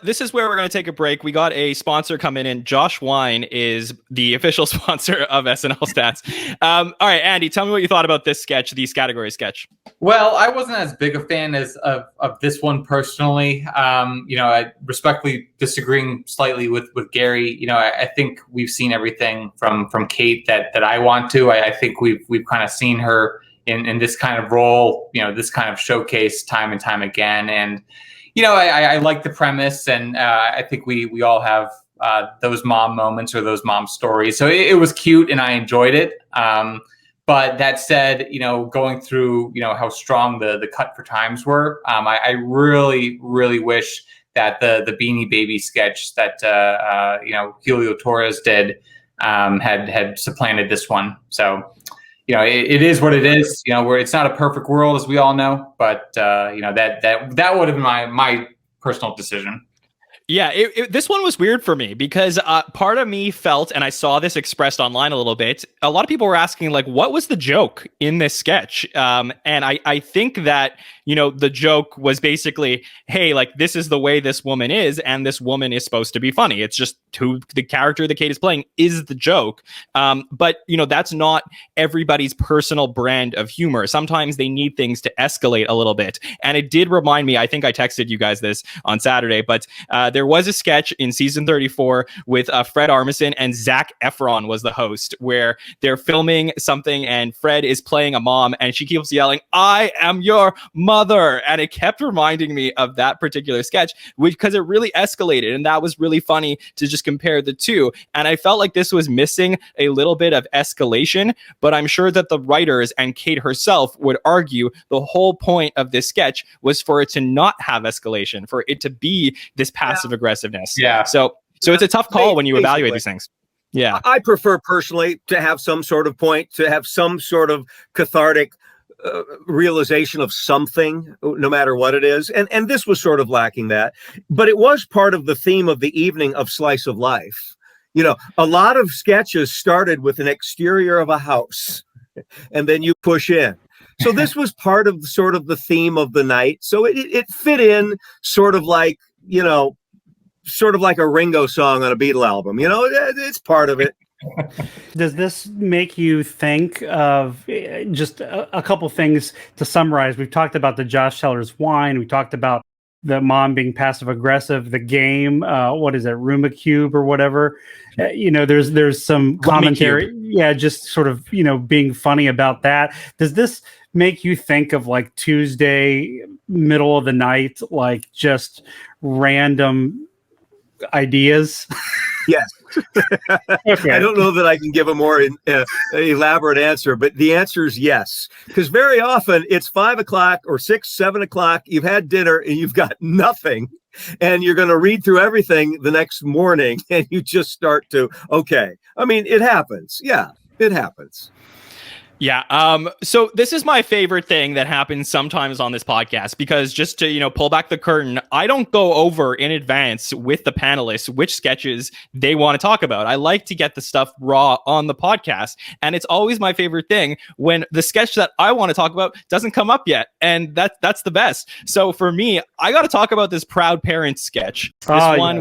this is where we're going to take a break. We got a sponsor coming in. Josh Wine is the official sponsor of SNL Stats. All right, Andy, tell me what you thought about this sketch, the category sketch. Well, I wasn't as big a fan of this one personally. You know, I respectfully disagreeing slightly with Gary. You know, I think we've seen everything from Kate that I want to. I think we've kind of seen her in this kind of role, you know, this kind of showcase time and time again. And, you know, I like the premise, and I think we all have those mom moments or those mom stories. So it was cute and I enjoyed it. But that said, you know, going through, you know, how strong the cut for times were, I really, really wish that the Beanie Baby sketch that, you know, Julio Torres did had supplanted this one. So, you know, it is what it is, you know, where it's not a perfect world, as we all know, but, you know, that would have been my personal decision. Yeah, this one was weird for me because part of me felt, and I saw this expressed online a little bit, a lot of people were asking, like, what was the joke in this sketch? And I think that, you know, the joke was basically, hey, like, this is the way this woman is, and this woman is supposed to be funny. It's just who the character that Kate is playing is the joke. But, you know, that's not everybody's personal brand of humor. Sometimes they need things to escalate a little bit. And it did remind me, I think I texted you guys this on Saturday, but there was a sketch in season 34 with Fred Armisen, and Zac Efron was the host, where they're filming something and Fred is playing a mom and she keeps yelling, "I am your mother." And it kept reminding me of that particular sketch because it really escalated. And that was really funny to just compare the two. And I felt like this was missing a little bit of escalation, but I'm sure that the writers and Kate herself would argue the whole point of this sketch was for it to not have escalation, for it to be this passive aggressiveness. Yeah. So it's a tough call when you evaluate these things. Yeah. I prefer personally to have some sort of point, to have some sort of cathartic realization of something, no matter what it is. And this was sort of lacking that, but it was part of the theme of the evening of Slice of Life. You know, a lot of sketches started with an exterior of a house, and then you push in. So this was part of sort of the theme of the night. So it fit in sort of like, sort of like a Ringo song on a Beatle album. It's part of it. Does this make you think of just a couple things to summarize? We've talked about the Josh Teller's wine. We talked about the mom being passive aggressive. The game, what is it, Ruma Cube or whatever? There's some commentary. Yeah, just sort of being funny about that. Does this make you think of like Tuesday, middle of the night, like just random ideas? Yes. Okay. I don't know that I can give a more elaborate answer, but the answer is yes. Because very often it's 5 o'clock or 6, 7 o'clock. You've had dinner and you've got nothing, and you're going to read through everything the next morning, and you just start to, okay. I mean, it happens. Yeah, it happens. Yeah. So this is my favorite thing that happens sometimes on this podcast, because just to, pull back the curtain, I don't go over in advance with the panelists which sketches they want to talk about. I like to get the stuff raw on the podcast. And it's always my favorite thing when the sketch that I want to talk about doesn't come up yet. And that's the best. So for me, I got to talk about this Proud Parents sketch. This one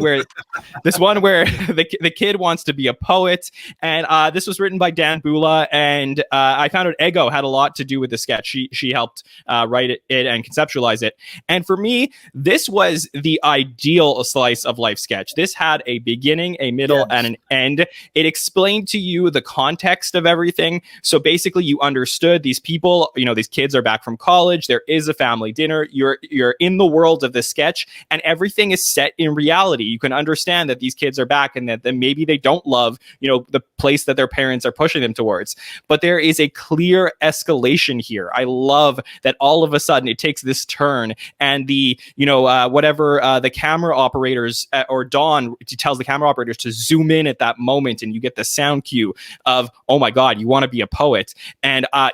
where the kid wants to be a poet. And this was written by Dan Bula, and I found out Ego had a lot to do with the sketch. She helped write it and conceptualize it. And for me, this was the ideal slice of life sketch. This had a beginning, a middle, and an end. It explained to you the context of everything. So basically, you understood these people. These kids are back from college. There is a family dinner. You're in the world of the sketch, and everything is set in reality. You can understand that these kids are back, and that maybe they don't love the place that their parents are pushing them towards. But there is a clear escalation here. I love that all of a sudden it takes this turn, and the the camera operators or Dawn tells the camera operators to zoom in at that moment, and you get the sound cue of, oh my God, you want to be a poet. And I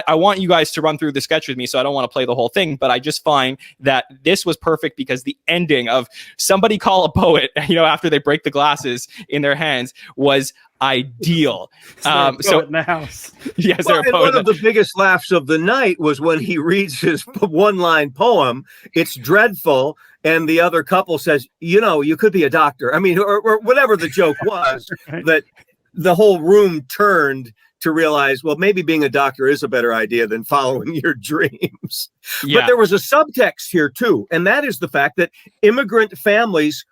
want you guys to run through the sketch with me, so I don't want to play the whole thing, but I just find that this was perfect because the ending of somebody call a poet, after they break the glasses in their hands, was ideal. So in the house. Yes, and one of the biggest laughs of the night was when he reads his one-line poem. It's dreadful, and the other couple says, you could be a doctor. I mean, or whatever the joke was. Right. That the whole room turned to realize, well, maybe being a doctor is a better idea than following your dreams. Yeah. But there was a subtext here too, and that is the fact that immigrant families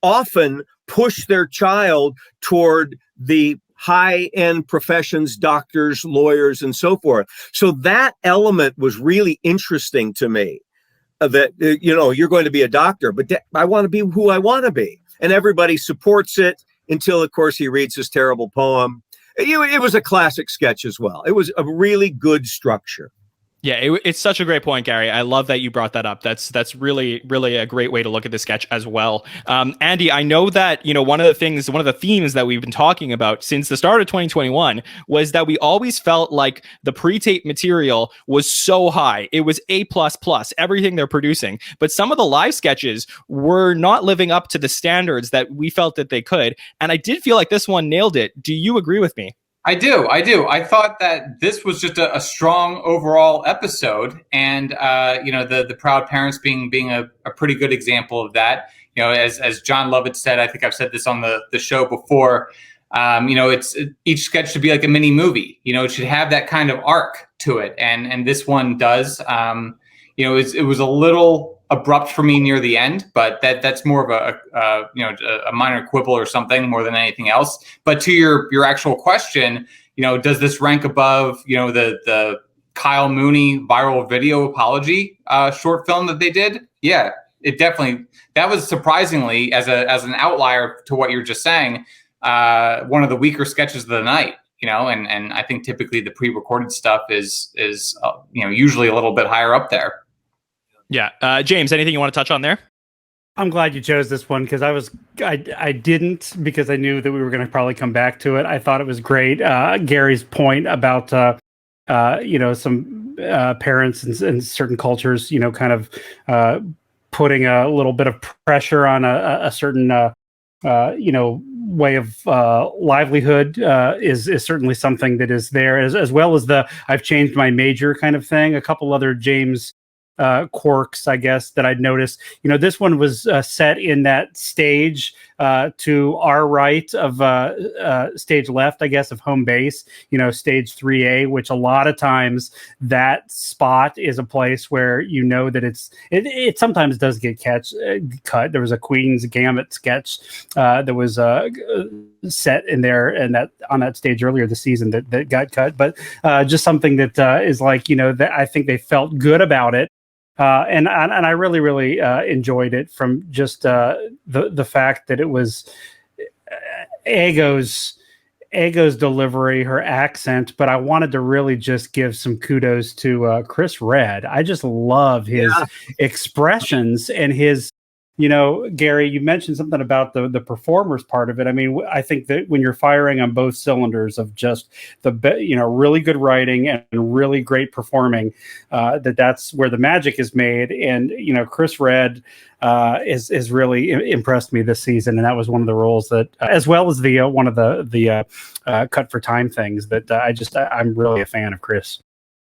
often push their child toward the high-end professions, doctors, lawyers, and so forth. So that element was really interesting to me, that, you're going to be a doctor, but I want to be who I want to be. And everybody supports it until, of course, he reads his terrible poem. It was a classic sketch as well. It was a really good structure. Yeah, it's such a great point, Gary. I love that you brought that up. That's really, really a great way to look at the sketch as well. Andy, I know that, one of the themes that we've been talking about since the start of 2021 was that we always felt like the pre-tape material was so high. It was A++, everything they're producing. But some of the live sketches were not living up to the standards that we felt that they could. And I did feel like this one nailed it. Do you agree with me? I do. I thought that this was just a strong overall episode, and the Proud Parents being a pretty good example of that. As John Lovett said, I think I've said this on the show before. Each sketch should be like a mini movie. It should have that kind of arc to it, and this one does. It was a little abrupt for me near the end, but that's more of a minor quibble or something more than anything else. But to your actual question, does this rank above the Kyle Mooney viral video apology short film that they did? Yeah, it definitely. That was surprisingly, as an outlier to what you're just saying, one of the weaker sketches of the night. And I think typically the pre-recorded stuff is usually a little bit higher up there. Yeah. James, anything you want to touch on there? I'm glad you chose this one because I didn't, because I knew that we were going to probably come back to it. I thought it was great. Gary's point about, some parents in certain cultures, kind of putting a little bit of pressure on a certain, way of livelihood is certainly something that is there, as well as the I've changed my major kind of thing. A couple other James quirks, I guess, that I'd noticed. This one was set in that stage to our right of stage left, I guess, of home base, stage 3A, which a lot of times that spot is a place where that it sometimes does get cut. There was a Queen's Gambit sketch that was set in there and that on that stage earlier this season that got cut, but just something that is that I think they felt good about it. And I really, really enjoyed it from just the fact that it was Ego's delivery, her accent, but I wanted to really just give some kudos to Chris Redd. I just love his expressions and his, Gary, you mentioned something about the performers part of it. I mean, I think that when you're firing on both cylinders of just really good writing and really great performing, that's where the magic is made. And, Chris Redd is really impressed me this season. And that was one of the roles that, as well as the one of the cut for time things that I'm really a fan of Chris.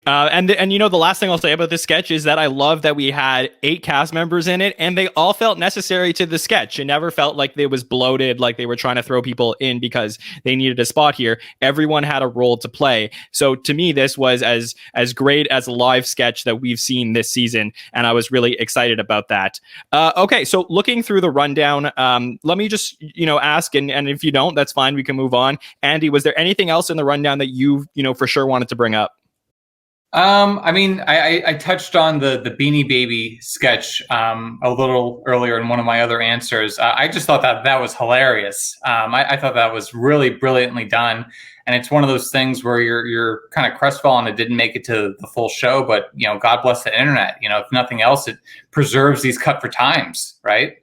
And the last thing I'll say about this sketch is that I love that we had 8 cast members in it, and they all felt necessary to the sketch. It never felt like it was bloated, like they were trying to throw people in because they needed a spot here. Everyone had a role to play. So to me, this was as great as a live sketch that we've seen this season, and I was really excited about that. Okay, so looking through the rundown, let me just ask, and if you don't, that's fine. We can move on. Andy, was there anything else in the rundown that you for sure wanted to bring up? I touched on the Beanie Baby sketch a little earlier in one of my other answers. I just thought that was hilarious. I thought that was really brilliantly done. And it's one of those things where you're kind of crestfallen it didn't make it to the full show, but God bless the internet. If nothing else, it preserves these cut for times, right?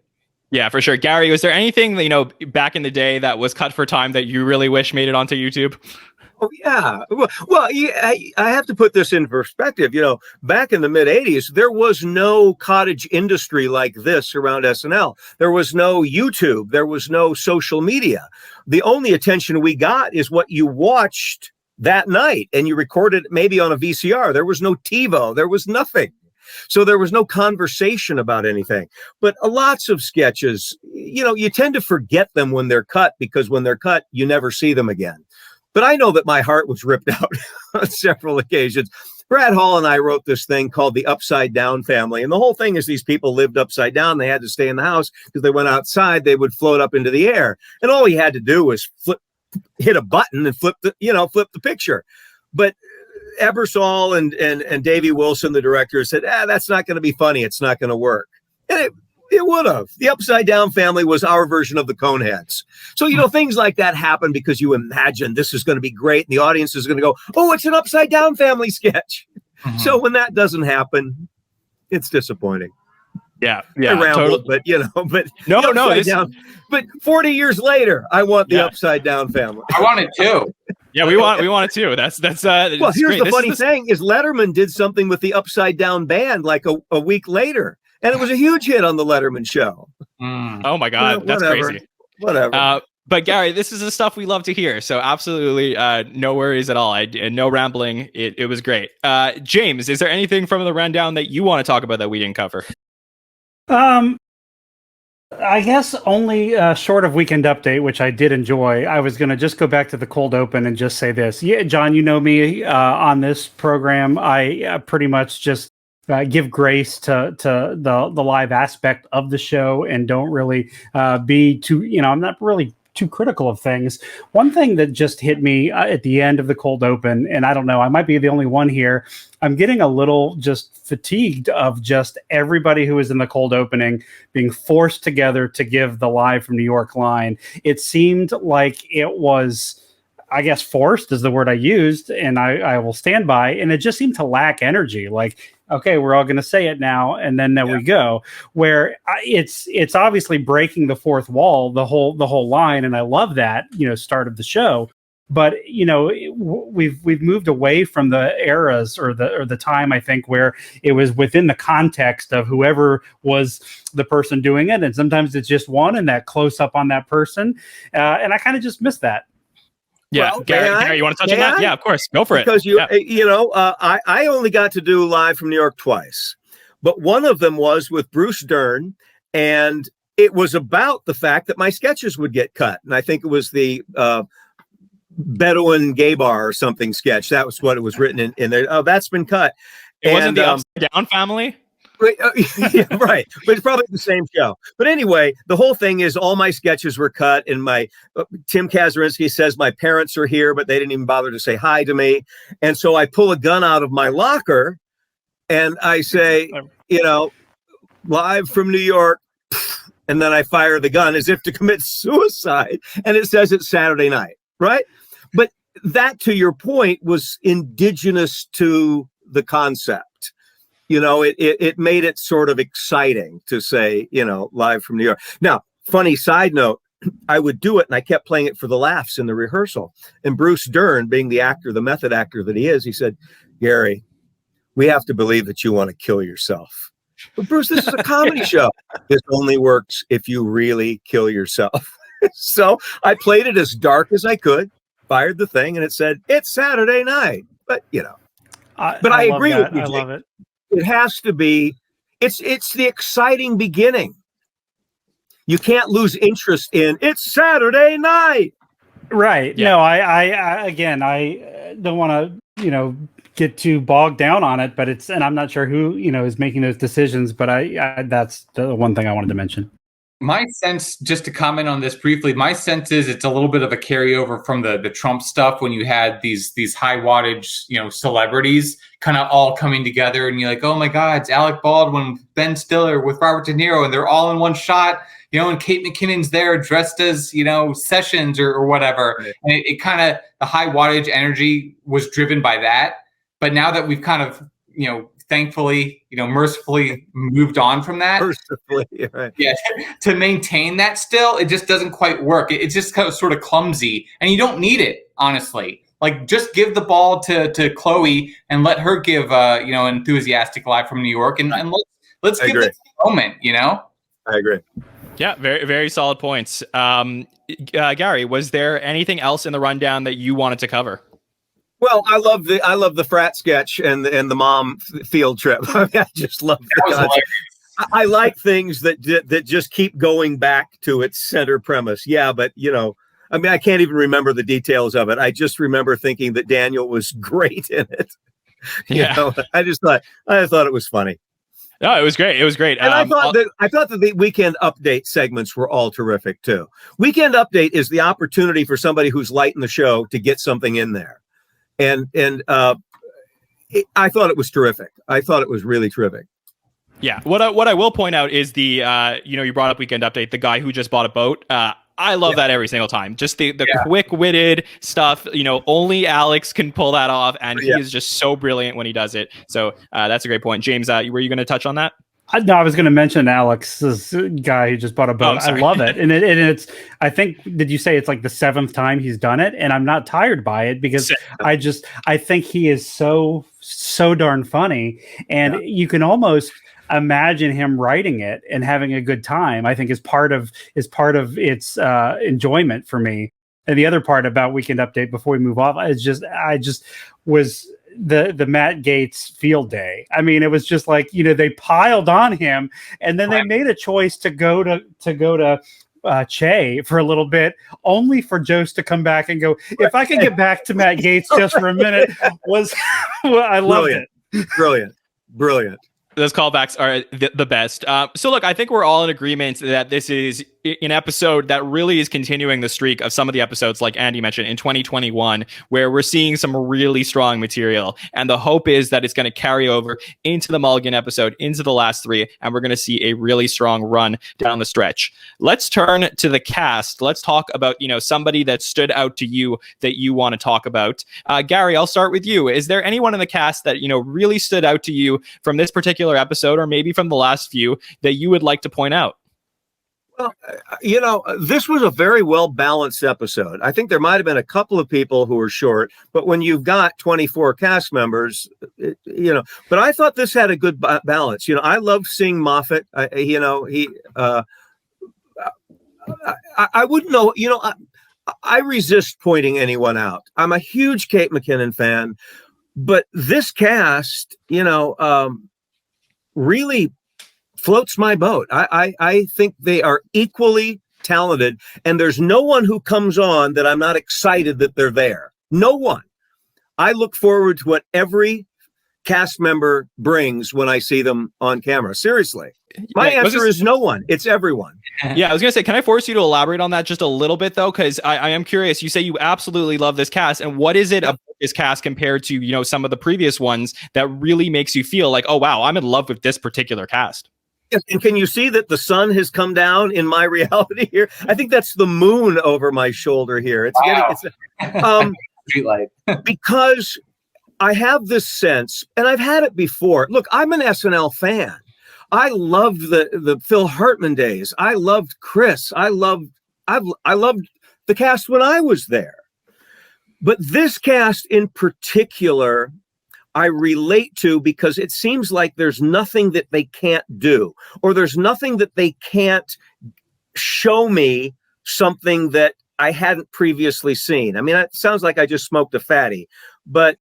Yeah, for sure. Gary, was there anything back in the day that was cut for time that you really wish made it onto YouTube? Oh, yeah. Well, I have to put this in perspective. Back in the mid 80s, there was no cottage industry like this around SNL. There was no YouTube. There was no social media. The only attention we got is what you watched that night, and you recorded maybe on a VCR. There was no TiVo. There was nothing. So there was no conversation about anything. But lots of sketches, you tend to forget them when they're cut, because when they're cut, you never see them again. But I know that my heart was ripped out on several occasions. Brad Hall and I wrote this thing called the Upside Down Family. And the whole thing is these people lived upside down. They had to stay in the house because they went outside. They would float up into the air. And all he had to do was hit a button and flip the picture. But Ebersol and Davey Wilson, the director, said, that's not going to be funny. It's not going to work. And it would have. The Upside Down Family was our version of the Coneheads. So, things like that happen because you imagine this is going to be great. And the audience is going to go, oh, it's an Upside Down Family sketch. Mm-hmm. So when that doesn't happen, it's disappointing. Yeah. I rambled, totally. but No. But 40 years later, I want the Upside Down Family. I want it too. Yeah, we want it too. That's well, here's great. The funny thing is Letterman did something with the Upside Down Band like a week later. And it was a huge hit on the Letterman show. Oh my God, that's crazy. Whatever. But Gary, this is the stuff we love to hear. So absolutely, no worries at all. No rambling. It was great. James, is there anything from the rundown that you want to talk about that we didn't cover? I guess only short of Weekend Update, which I did enjoy. I was going to just go back to the cold open and just say this. Yeah, John, you know me on this program. I pretty much just give grace to the live aspect of the show and don't really be too, I'm not really too critical of things. One thing that just hit me at the end of the cold open, and I don't know, I might be the only one here, I'm getting a little just fatigued of just everybody who was in the cold opening being forced together to give the live from New York line. It seemed like it was, I guess, forced is the word I used, and I will stand by, and it just seemed to lack energy. Like, okay, we're all going to say it now, and then there we go. Where it's obviously breaking the fourth wall, the whole line, and I love that, start of the show. but we've moved away from the eras or the time, I think, where it was within the context of whoever was the person doing it, and sometimes it's just one and that close up on that person, and I kind of just miss that. Yeah, Well, Gary, you want to touch on that? Yeah, of course, go for because it. I only got to do Live from New York twice, but one of them was with Bruce Dern, and it was about the fact that my sketches would get cut, and I think it was the Bedouin gay bar or something sketch. That was what it was written in there. Oh, that's been cut. It wasn't the Upside Down Family. Yeah, right, but it's probably the same show. But anyway, the whole thing is all my sketches were cut, and my Tim Kazurinsky says my parents are here, but they didn't even bother to say hi to me. And so I pull a gun out of my locker, and I say, Live from New York, and then I fire the gun as if to commit suicide, and it says it's Saturday night, right? But that, to your point, was indigenous to the concept. It made it sort of exciting to say, Live from New York. Now, funny side note, I would do it and I kept playing it for the laughs in the rehearsal. And Bruce Dern, being the actor, the method actor that he is, he said, Gary, we have to believe that you want to kill yourself. But Bruce, this is a comedy show. This only works if you really kill yourself. So I played it as dark as I could, fired the thing, and it said, it's Saturday night. But, I agree with you, I love it. It has to be, it's the exciting beginning. You can't lose interest in it's Saturday night. Right. Yeah. No, I don't want to, get too bogged down on it, but and I'm not sure who, is making those decisions, but that's the one thing I wanted to mention. My sense, just to comment on this briefly, my sense is it's a little bit of a carryover from the Trump stuff when you had these high wattage, celebrities kind of all coming together, and you're like, oh my God, it's Alec Baldwin, Ben Stiller with Robert De Niro, and they're all in one shot, and Kate McKinnon's there dressed as, Sessions or whatever. Right. And it kind of, the high wattage energy was driven by that. But now that we've kind of, thankfully, mercifully moved on from that. Mercifully, right. Yeah, to maintain that still, it just doesn't quite work. It's just kind of sort of clumsy, and you don't need it, honestly. Like, just give the ball to Chloe and let her give, enthusiastic Live from New York, and let's give this moment, I agree. Yeah, very, very solid points. Gary, was there anything else in the rundown that you wanted to cover? Well, I love the frat sketch and the mom field trip. I just love that. I like things that just keep going back to its center premise. Yeah, but I can't even remember the details of it. I just remember thinking that Daniel was great in it. Yeah, I thought it was funny. No, it was great. It was great. And I thought that the Weekend Update segments were all terrific too. Weekend Update is the opportunity for somebody who's light in the show to get something in there. And I thought it was terrific. I thought it was really terrific. Yeah. What I will point out is the you brought up Weekend Update, the guy who just bought a boat. I love that every single time. Just the quick-witted stuff. Only Alex can pull that off, and he is just so brilliant when he does it. So that's a great point. James, were you going to touch on that? No, I was going to mention Alex's guy who just bought a boat. I love it. And it's, I think, did you say it's like the 7th time he's done it? And I'm not tired by it because I think he is so darn funny. And you can almost imagine him writing it and having a good time. I think is part of its enjoyment for me. And the other part about Weekend Update before we move off is I was the Matt Gaetz field day. I mean, it was just like, they piled on him, and then they made a choice to go to Che for a little bit, only for Jost to come back and go, if I could get back to Matt Gaetz just for a minute, I loved it. Brilliant. Those callbacks are the best. So look, I think we're all in agreement that this is an episode that really is continuing the streak of some of the episodes, like Andy mentioned, in 2021, where we're seeing some really strong material. And the hope is that it's going to carry over into the Mulligan episode, into the last 3, and we're going to see a really strong run down the stretch. Let's turn to the cast. Let's talk about, somebody that stood out to you that you want to talk about. Gary, I'll start with you. Is there anyone in the cast that, really stood out to you from this particular episode, or maybe from the last few, that you would like to point out? Well, this was a very well balanced episode. I think there might have been a couple of people who were short, but when you've got 24 cast members, but I thought this had a good balance. I loved seeing Moffat. I wouldn't know. I resist pointing anyone out. I'm a huge Kate McKinnon fan, but this cast, really floats my boat. I think they are equally talented, and there's no one who comes on that I'm not excited that they're there. No one. I look forward to what every cast member brings when I see them on camera. Seriously. My answer is no one. It's everyone. Yeah, I was going to say, can I force you to elaborate on that just a little bit, though? Because I am curious. You say you absolutely love this cast. And what is it about this cast compared to, some of the previous ones that really makes you feel like, oh, wow, I'm in love with this particular cast? Yes, and can you see that the sun has come down in my reality here? I think that's the moon over my shoulder here. It's Streetlight. Because I have this sense, and I've had it before. Look, I'm an SNL fan. I loved the Phil Hartman days. I loved Chris. I loved the cast when I was there. But this cast in particular, I relate to because it seems like there's nothing that they can't do, or there's nothing that they can't show me something that I hadn't previously seen. I mean, it sounds like I just smoked a fatty, but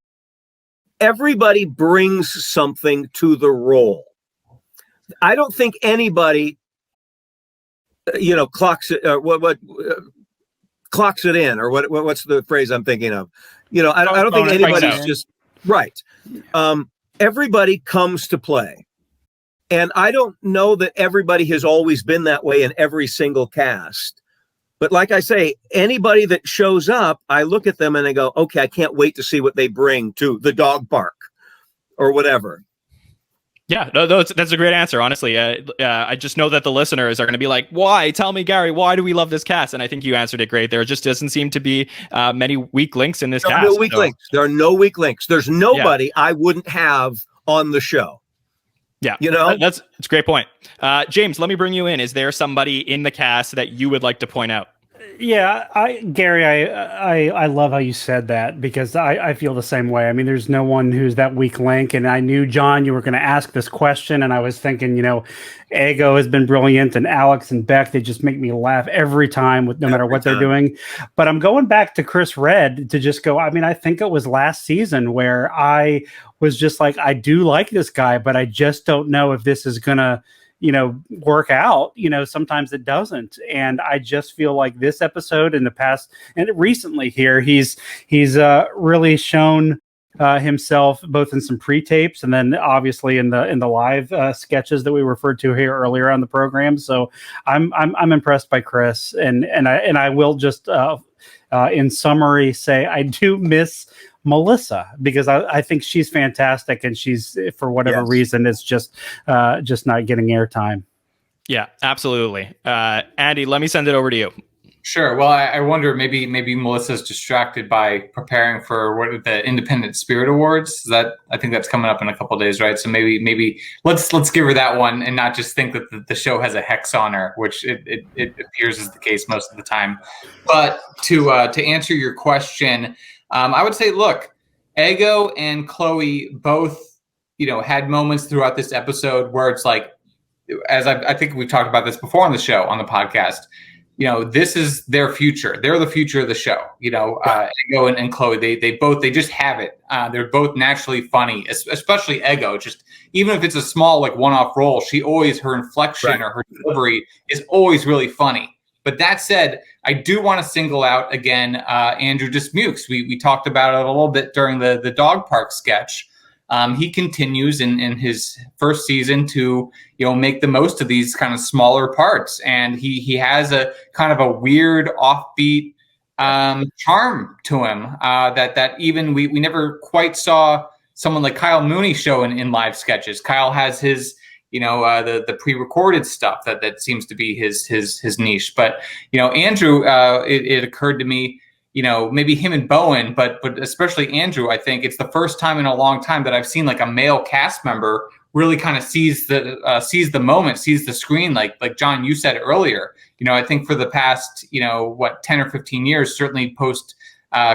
everybody brings something to the role. I don't think anybody, clocks it. Clocks it in, or what's the phrase I'm thinking of? I don't think anybody's just right. Everybody comes to play, and I don't know that everybody has always been that way in every single cast. But like I say, anybody that shows up, I look at them and I go, okay, I can't wait to see what they bring to the dog park or whatever. Yeah, no, that's a great answer, honestly. I just know that the listeners are going to be like, why? Tell me, Gary, why do we love this cast? And I think you answered it great. There just doesn't seem to be many weak links in this cast. No weak links. There are no weak links. There's nobody I wouldn't have on the show. Yeah, that's a great point. James, let me bring you in. Is there somebody in the cast that you would like to point out? Yeah, Gary, I love how you said that, because I feel the same way. I mean, there's no one who's that weak link, and I knew, John, you were going to ask this question, and I was thinking, Ego has been brilliant, and Alex and Beck, they just make me laugh every time, no matter what they're doing. But I'm going back to Chris Redd to just go, I mean, I think it was last season where I was just like, I do like this guy, but I just don't know if this is going to work out. Sometimes it doesn't. And I just feel like this episode in the past and recently here, he's really shown himself both in some pre-tapes and then obviously in the live sketches that we referred to here earlier on the program. So I'm impressed by Chris, and I will just in summary say I do miss Melissa, because I think she's fantastic, and she's, for whatever reason, is just not getting airtime. Yeah, absolutely. Andy, let me send it over to you. Sure. Well, I wonder, maybe Melissa's distracted by preparing for the Independent Spirit Awards. I think that's coming up in a couple of days, right? So maybe let's give her that one, and not just think that the show has a hex on her, which it appears is the case most of the time. But to answer your question, I would say, look, Ego and Chloe both, had moments throughout this episode where it's like, as I think we talked about this before on the show, on the podcast, this is their future. They're the future of the show. Ego and Chloe, they just have it. They're both naturally funny, especially Ego. Just even if it's a small, like, one-off role, her inflection or her delivery is always really funny. But that said, I do want to single out again Andrew Dismukes. We talked about it a little bit during the dog park sketch. He continues in his first season to make the most of these kind of smaller parts, and he has a kind of a weird offbeat charm to him that even we never quite saw someone like Kyle Mooney show in live sketches. Kyle has his the pre-recorded stuff that seems to be his niche. But Andrew, it occurred to me, maybe him and Bowen, but especially Andrew, I think it's the first time in a long time that I've seen like a male cast member really kind of sees the moment, sees the screen, like John, you said earlier. I think for the past 10 or 15 years, certainly post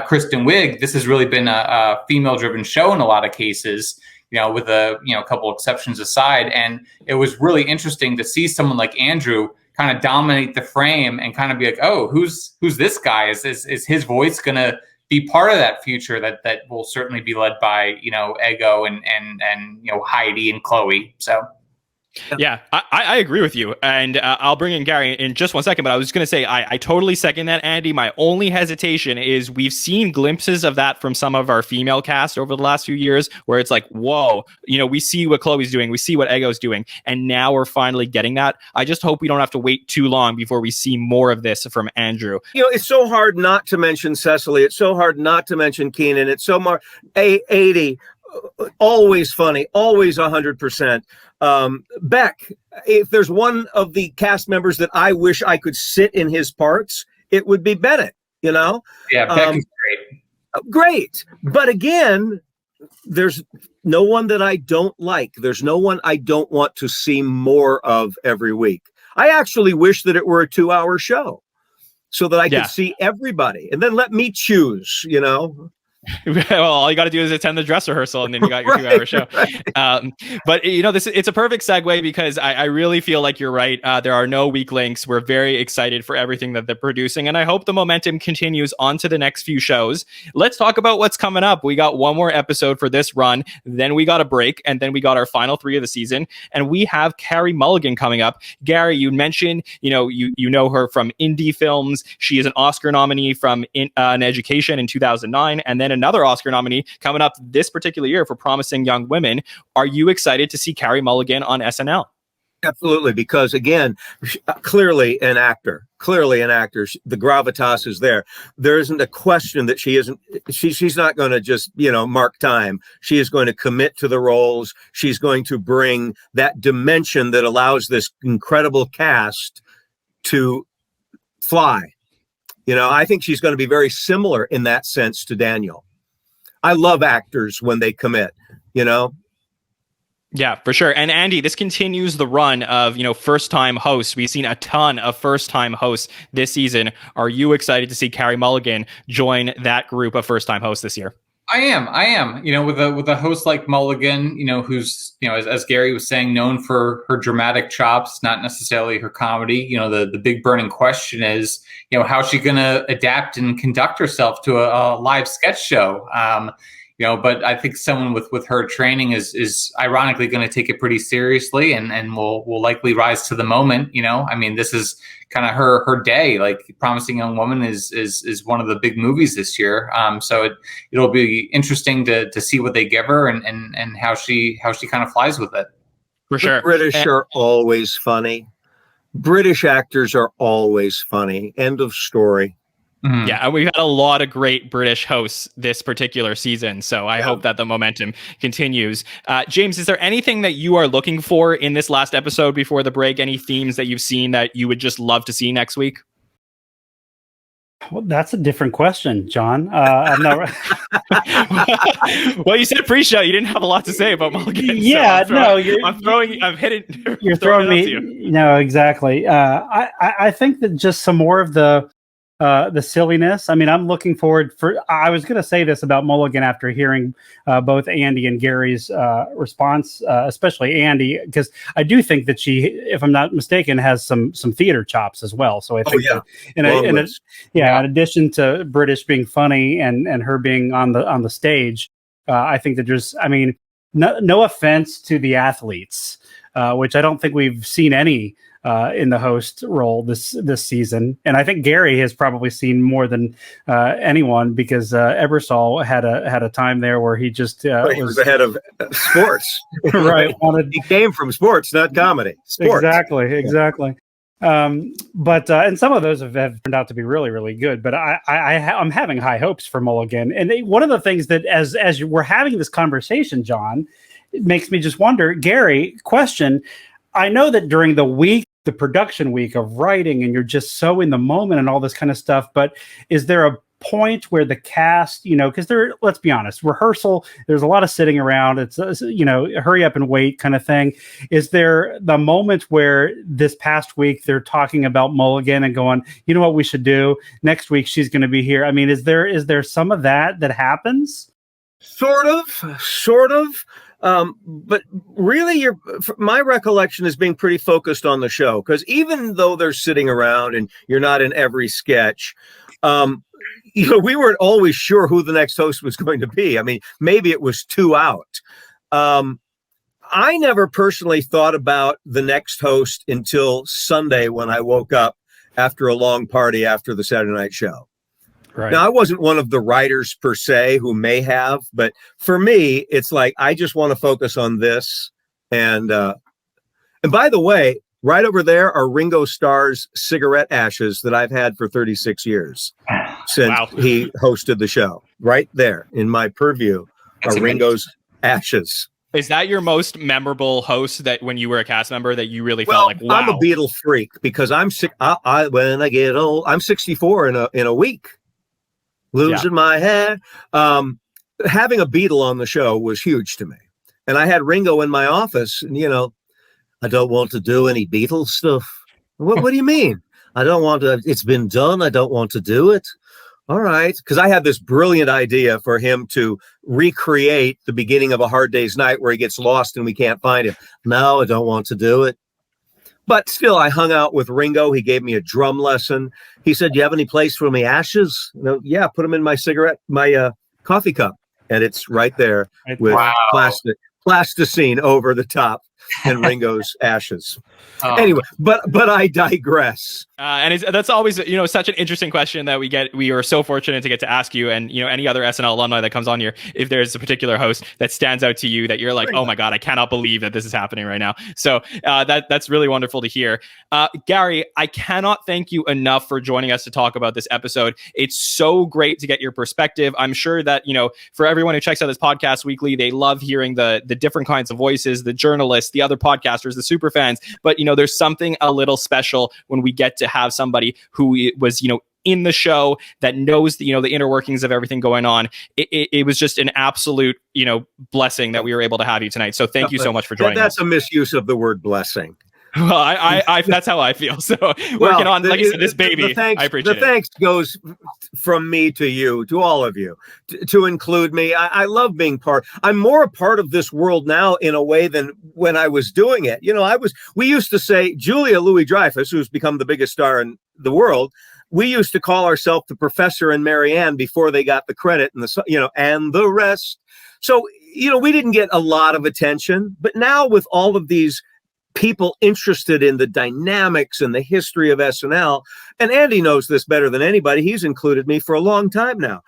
Kristen Wiig, this has really been a female-driven show in a lot of cases. With a couple exceptions aside, and it was really interesting to see someone like Andrew kind of dominate the frame and kind of be like, oh, who's this guy? Is his voice gonna be part of that future that will certainly be led by Ego and Heidi and Chloe. So. Yeah, I agree with you. And I'll bring in Gary in just one second. But I was going to say, I totally second that, Andy. My only hesitation is we've seen glimpses of that from some of our female cast over the last few years where it's like, whoa, we see what Chloe's doing. We see what Ego's doing. And now we're finally getting that. I just hope we don't have to wait too long before we see more of this from Andrew. It's so hard not to mention Cecily. It's so hard not to mention Keenan. It's so much. 80, always funny, always 100%. Beck, if there's one of the cast members that I wish I could sit in his parts, it would be Bennett, Yeah, Beck is great. Great. But again, there's no one that I don't like. There's no one I don't want to see more of every week. I actually wish that it were a 2-hour show so that I could see everybody and then let me choose, Well, all you got to do is attend the dress rehearsal and then you got your 2-hour show. Right. But it's a perfect segue because I really feel like you're right. There are no weak links. We're very excited for everything that they're producing. And I hope the momentum continues on to the next few shows. Let's talk about what's coming up. We got one more episode for this run. Then we got a break. And then we got our final 3 of the season. And we have Carey Mulligan coming up. Gary, you mentioned, you know her from indie films. She is an Oscar nominee from An Education in 2009. And then another Oscar nominee coming up this particular year for Promising Young Women. Are you excited to see Carey Mulligan on SNL? Absolutely, because again, clearly an actor. The gravitas is there. There isn't a question that she isn't. She's not going to just mark time. She is going to commit to the roles. She's going to bring that dimension that allows this incredible cast to fly. I think she's going to be very similar in that sense to Daniel. I love actors when they commit, Yeah, for sure. And Andy, this continues the run of, first-time hosts. We've seen a ton of first-time hosts this season. Are you excited to see Carey Mulligan join that group of first-time hosts this year? I am. With a host like Mulligan, who's, as Gary was saying, known for her dramatic chops, not necessarily her comedy. The big burning question is, how's she going to adapt and conduct herself to a live sketch show? But I think someone with her training is ironically going to take it pretty seriously and will likely rise to the moment. This is kind of her day. Like Promising Young Woman is one of the big movies this year. So it'll be interesting to see what they give her and how she kind of flies with it. For sure. The British are always funny. British actors are always funny. End of story. Mm-hmm. Yeah, and we've had a lot of great British hosts this particular season, so I hope that the momentum continues. James, is there anything that you are looking for in this last episode before the break? Any themes that you've seen that you would just love to see next week? Well, that's a different question, John. I'm not. Well, you said pre-show you didn't have a lot to say about Mulligan. Yeah, so I'm hitting. You're throwing me. No, exactly. I think that just some more of the silliness. I'm looking forward I was going to say this about Mulligan after hearing both Andy and Gary's response, especially Andy, because I do think that she, if I'm not mistaken, has some theater chops as well. So I think, in addition to British being funny and her being on the stage, I think that there's, no offense to the athletes, which I don't think we've seen any in the host role this season, and I think Gary has probably seen more than anyone because Ebersol had a time there where he just he was the head of sports, right? He came from sports, not comedy. Sports. Exactly. But and some of those have turned out to be really, really good. But I'm having high hopes for Mulligan, and one of the things that as we're having this conversation, John, it makes me just wonder, Gary, question. I know that during the production week of writing, and you're just so in the moment and all this kind of stuff, but is there point where the cast, because let's be honest, rehearsal, there's a lot of sitting around. It's, hurry up and wait kind of thing. Is there the moment where this past week they're talking about Mulligan and going, you know what we should do? Next week she's going to be here. I mean, is there some of that happens? Sort of. But really, my recollection is being pretty focused on the show, because even though they're sitting around and you're not in every sketch, we weren't always sure who the next host was going to be. I mean, maybe it was 2 out. I never personally thought about the next host until Sunday when I woke up after a long party after the Saturday night show. Right. Now, I wasn't one of the writers per se who may have, but for me, it's like, I just want to focus on this. And by the way, right over there are Ringo Starr's cigarette ashes that I've had for 36 years since he hosted the show. Right there in my purview are Ringo's ashes. Is that your most memorable host that when you were a cast member that you really felt like, wow? I'm a Beatle freak because I'm sick. When I get old, I'm 64 in a week. Losing my hair. Having a Beatle on the show was huge to me. And I had Ringo in my office, and, I don't want to do any Beatles stuff. What do you mean? I don't want to. It's been done. I don't want to do it. All right. Because I had this brilliant idea for him to recreate the beginning of A Hard Day's Night where he gets lost and we can't find him. No, I don't want to do it. But still, I hung out with Ringo. He gave me a drum lesson. He said, "Do you have any place for me ashes?" Yeah, put them in my coffee cup. And it's right there with plasticine over the top and Ringo's ashes. Anyway, but I digress. And that's always, such an interesting question that we are so fortunate to get to ask you, and, any other SNL alumni that comes on here, if there's a particular host that stands out to you that you're like, oh my God, I cannot believe that this is happening right now. So that's really wonderful to hear. Gary, I cannot thank you enough for joining us to talk about this episode. It's so great to get your perspective. I'm sure that, for everyone who checks out this podcast weekly, they love hearing the different kinds of voices, the journalists, the other podcasters, the super fans. But, there's something a little special when we get to have somebody who was, in the show that knows the inner workings of everything going on. It was just an absolute, blessing that we were able to have you tonight. So thank you so much for joining us. That's a misuse of the word blessing. Well, I that's how I feel. So working on, like I said, this baby, I appreciate it. The thanks goes from me to you, to all of you, to include me. I love being I'm more a part of this world now in a way than when I was doing it. We used to say Julia Louis-Dreyfus, who's become the biggest star in the world. We used to call ourselves the Professor and Marianne before they got the credit and and the rest. So, we didn't get a lot of attention, but now with all of these people interested in the dynamics and the history of SNL, and Andy knows this better than anybody. He's included me for a long time now.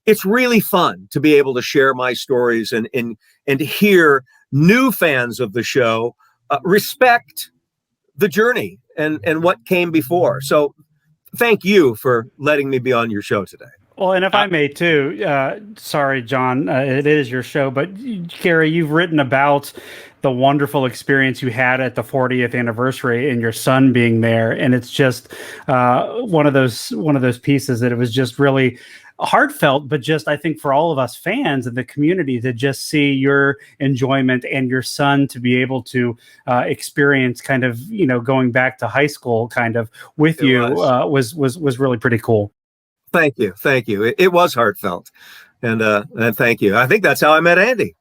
It's really fun to be able to share my stories and hear new fans of the show respect the journey and what came before. So thank you for letting me be on your show today. Well, and if I may too, sorry, John, it is your show, but Gary, you've written about the wonderful experience you had at the 40th anniversary and your son being there, and it's just one of those pieces that it was just really heartfelt, but just I think for all of us fans and the community to just see your enjoyment and your son to be able to experience kind of going back to high school kind of with you was really pretty cool. Thank you. It was heartfelt, and thank you. I think that's how I met Andy.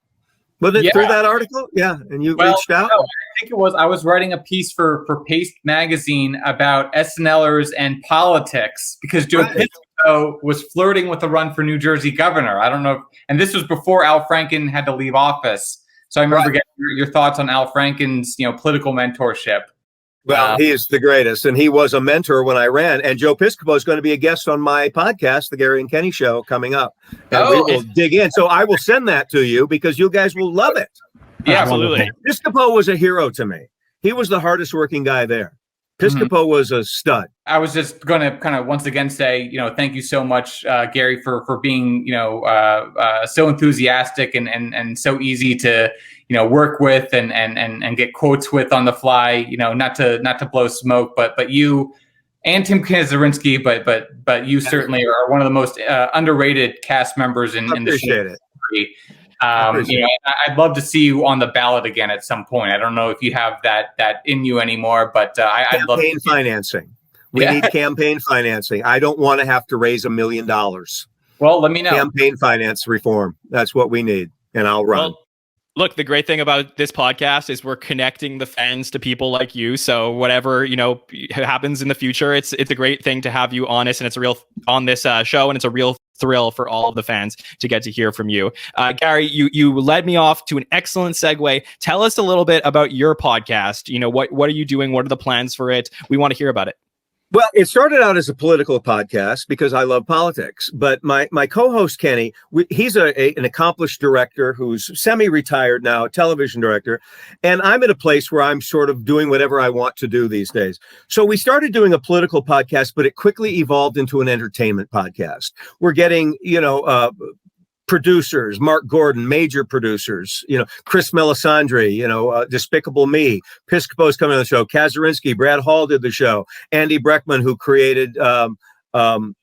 Was it through that article? Yeah, and you reached out? No, I think it was. I was writing a piece for Paste magazine about SNLers and politics because Joe Piscopo was flirting with a run for New Jersey governor. I don't know, and this was before Al Franken had to leave office. So I remember getting your thoughts on Al Franken's political mentorship. Well, he is the greatest, and he was a mentor when I ran. And Joe Piscopo is going to be a guest on my podcast, The Gary and Kenny Show, coming up. And we will dig in. So I will send that to you because you guys will love it. Yeah, absolutely. Piscopo was a hero to me. He was the hardest working guy there. Piscopo was a stud. I was just going to kind of once again say, thank you so much, Gary, for being, so enthusiastic and so easy to, work with and get quotes with on the fly, not to blow smoke, but you and Tim Kazurinsky, but you certainly are one of the most underrated cast members in the show. Appreciate it. You know, I'd love to see you on the ballot again at some point. I don't know if you have that in you anymore, but I'd love campaign financing. We need campaign financing. I don't want to have to raise $1 million. Well, let me know. Campaign finance reform. That's what we need, and I'll run. Well, look, the great thing about this podcast is we're connecting the fans to people like you. So whatever, you know, happens in the future, it's a great thing to have you on us, and it's a real on this show, and it's a real thrill for all of the fans to get to hear from you. Gary, you led me off to an excellent segue. Tell us a little bit about your podcast. You know, what are you doing? What are the plans for it? We want to hear about it. Well, it started out as a political podcast because I love politics. But my co-host, Kenny, he's an accomplished director who's semi-retired now, television director. And I'm at a place where I'm sort of doing whatever I want to do these days. So we started doing a political podcast, but it quickly evolved into an entertainment podcast. We're getting, producers, Mark Gordon, major producers, Chris Melisandre, Despicable Me, Piscopo's coming on the show, Kazurinsky, Brad Hall did the show, Andy Breckman, who created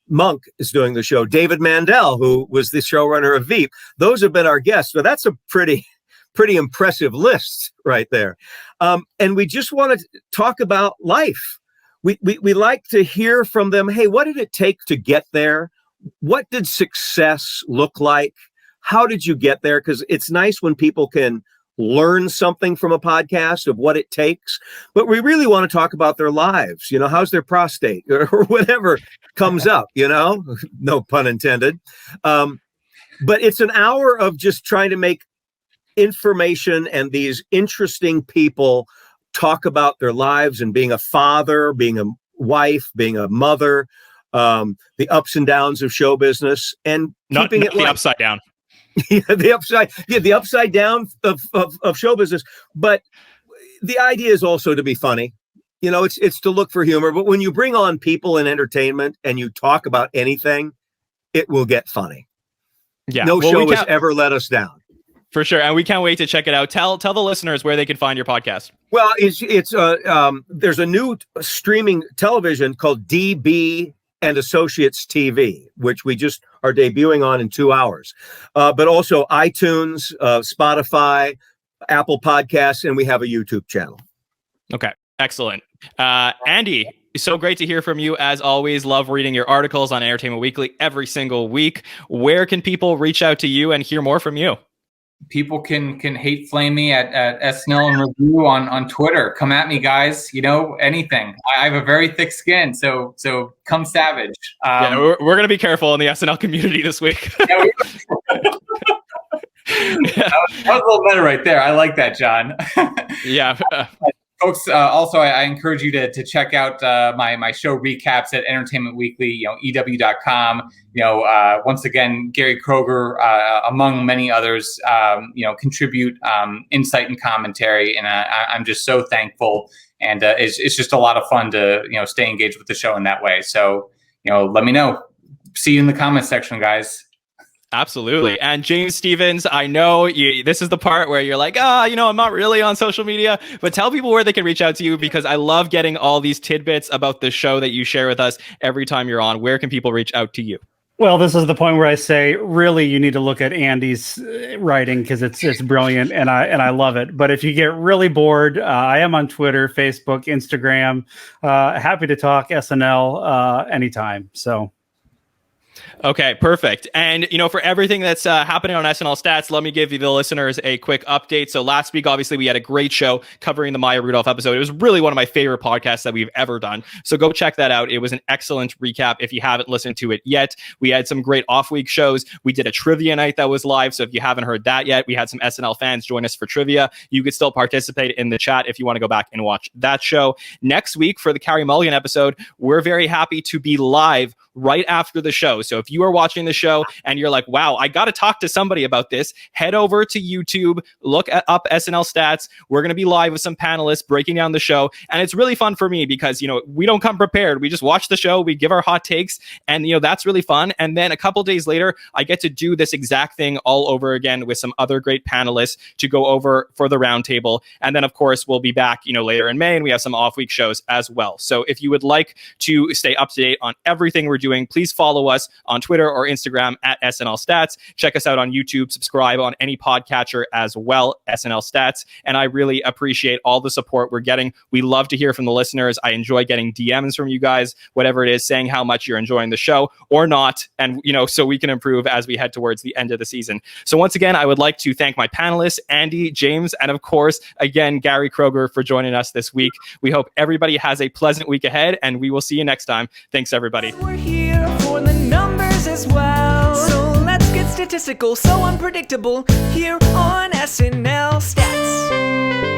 Monk, is doing the show, David Mandel, who was the showrunner of Veep. Those have been our guests. So that's a pretty impressive list right there. And we just want to talk about life. We like to hear from them. Hey, what did it take to get there? What did success look like? How did you get there? Because it's nice when people can learn something from a podcast of what it takes, but we really want to talk about their lives. How's their prostate or whatever comes up, no pun intended. But it's an hour of just trying to make information and these interesting people talk about their lives and being a father, being a wife, being a mother, the ups and downs of show business, and keeping it the upside down. the upside down of show business. But the idea is also to be funny. It's to look for humor. But when you bring on people in entertainment and you talk about anything, it will get funny. Yeah, no show has ever let us down. For sure, and we can't wait to check it out. Tell the listeners where they can find your podcast. Well, there's a new streaming television called DB and Associates TV, which we just are debuting on in 2 hours. But also iTunes, Spotify, Apple Podcasts, and we have a YouTube channel. Okay, excellent. Andy, so great to hear from you. As always, love reading your articles on Entertainment Weekly every single week. Where can people reach out to you and hear more from you? People can hate flame me at SNL and Review on Twitter. Come at me, guys. Anything. I have a very thick skin, so come savage. We're going to be careful in the SNL community this week. That was a little better right there. I like that, John. Yeah. Folks, also, I encourage you to check out my show recaps at Entertainment Weekly, EW.com. Once again, Gary Kroeger, among many others, contribute insight and commentary. And I'm just so thankful. And it's just a lot of fun to, stay engaged with the show in that way. So, let me know. See you in the comment section, guys. Absolutely. And James Stevens, I know this is the part where you're like, I'm not really on social media, but tell people where they can reach out to you, because I love getting all these tidbits about the show that you share with us every time you're on. Where can people reach out to you? Well, this is the point where I say, really, you need to look at Andy's writing, because it's brilliant and I love it. But if you get really bored, I am on Twitter, Facebook, Instagram. Happy to talk SNL anytime. So. Okay, perfect. And, for everything that's happening on SNL Stats, let me give you the listeners a quick update. So last week, obviously, we had a great show covering the Maya Rudolph episode. It was really one of my favorite podcasts that we've ever done. So go check that out. It was an excellent recap if you haven't listened to it yet. We had some great off-week shows. We did a trivia night that was live. So if you haven't heard that yet, we had some SNL fans join us for trivia. You could still participate in the chat if you want to go back and watch that show. Next week, for the Carey Mulligan episode, we're very happy to be live right after the show. So if you are watching the show and you're like, wow, I got to talk to somebody about this, head over to YouTube, look up SNL Stats. We're going to be live with some panelists breaking down the show. And it's really fun for me because, we don't come prepared. We just watch the show, we give our hot takes, and, that's really fun. And then a couple days later, I get to do this exact thing all over again with some other great panelists to go over for the roundtable. And then, of course, we'll be back, later in May, and we have some off-week shows as well. So if you would like to stay up to date on everything we're doing, please follow us on Twitter or Instagram at SNL Stats. Check us out on YouTube, subscribe on any podcatcher as well, SNL Stats. And I really appreciate all the support we're getting. We love to hear from the listeners. I enjoy getting DMs from you guys, whatever it is, saying how much you're enjoying the show or not. And, so we can improve as we head towards the end of the season. So once again, I would like to thank my panelists, Andy, James, and of course, again, Gary Kroeger for joining us this week. We hope everybody has a pleasant week ahead, and we will see you next time. Thanks, everybody. We're here for the numbers as well. So let's get statistical, so unpredictable here on SNL Stats.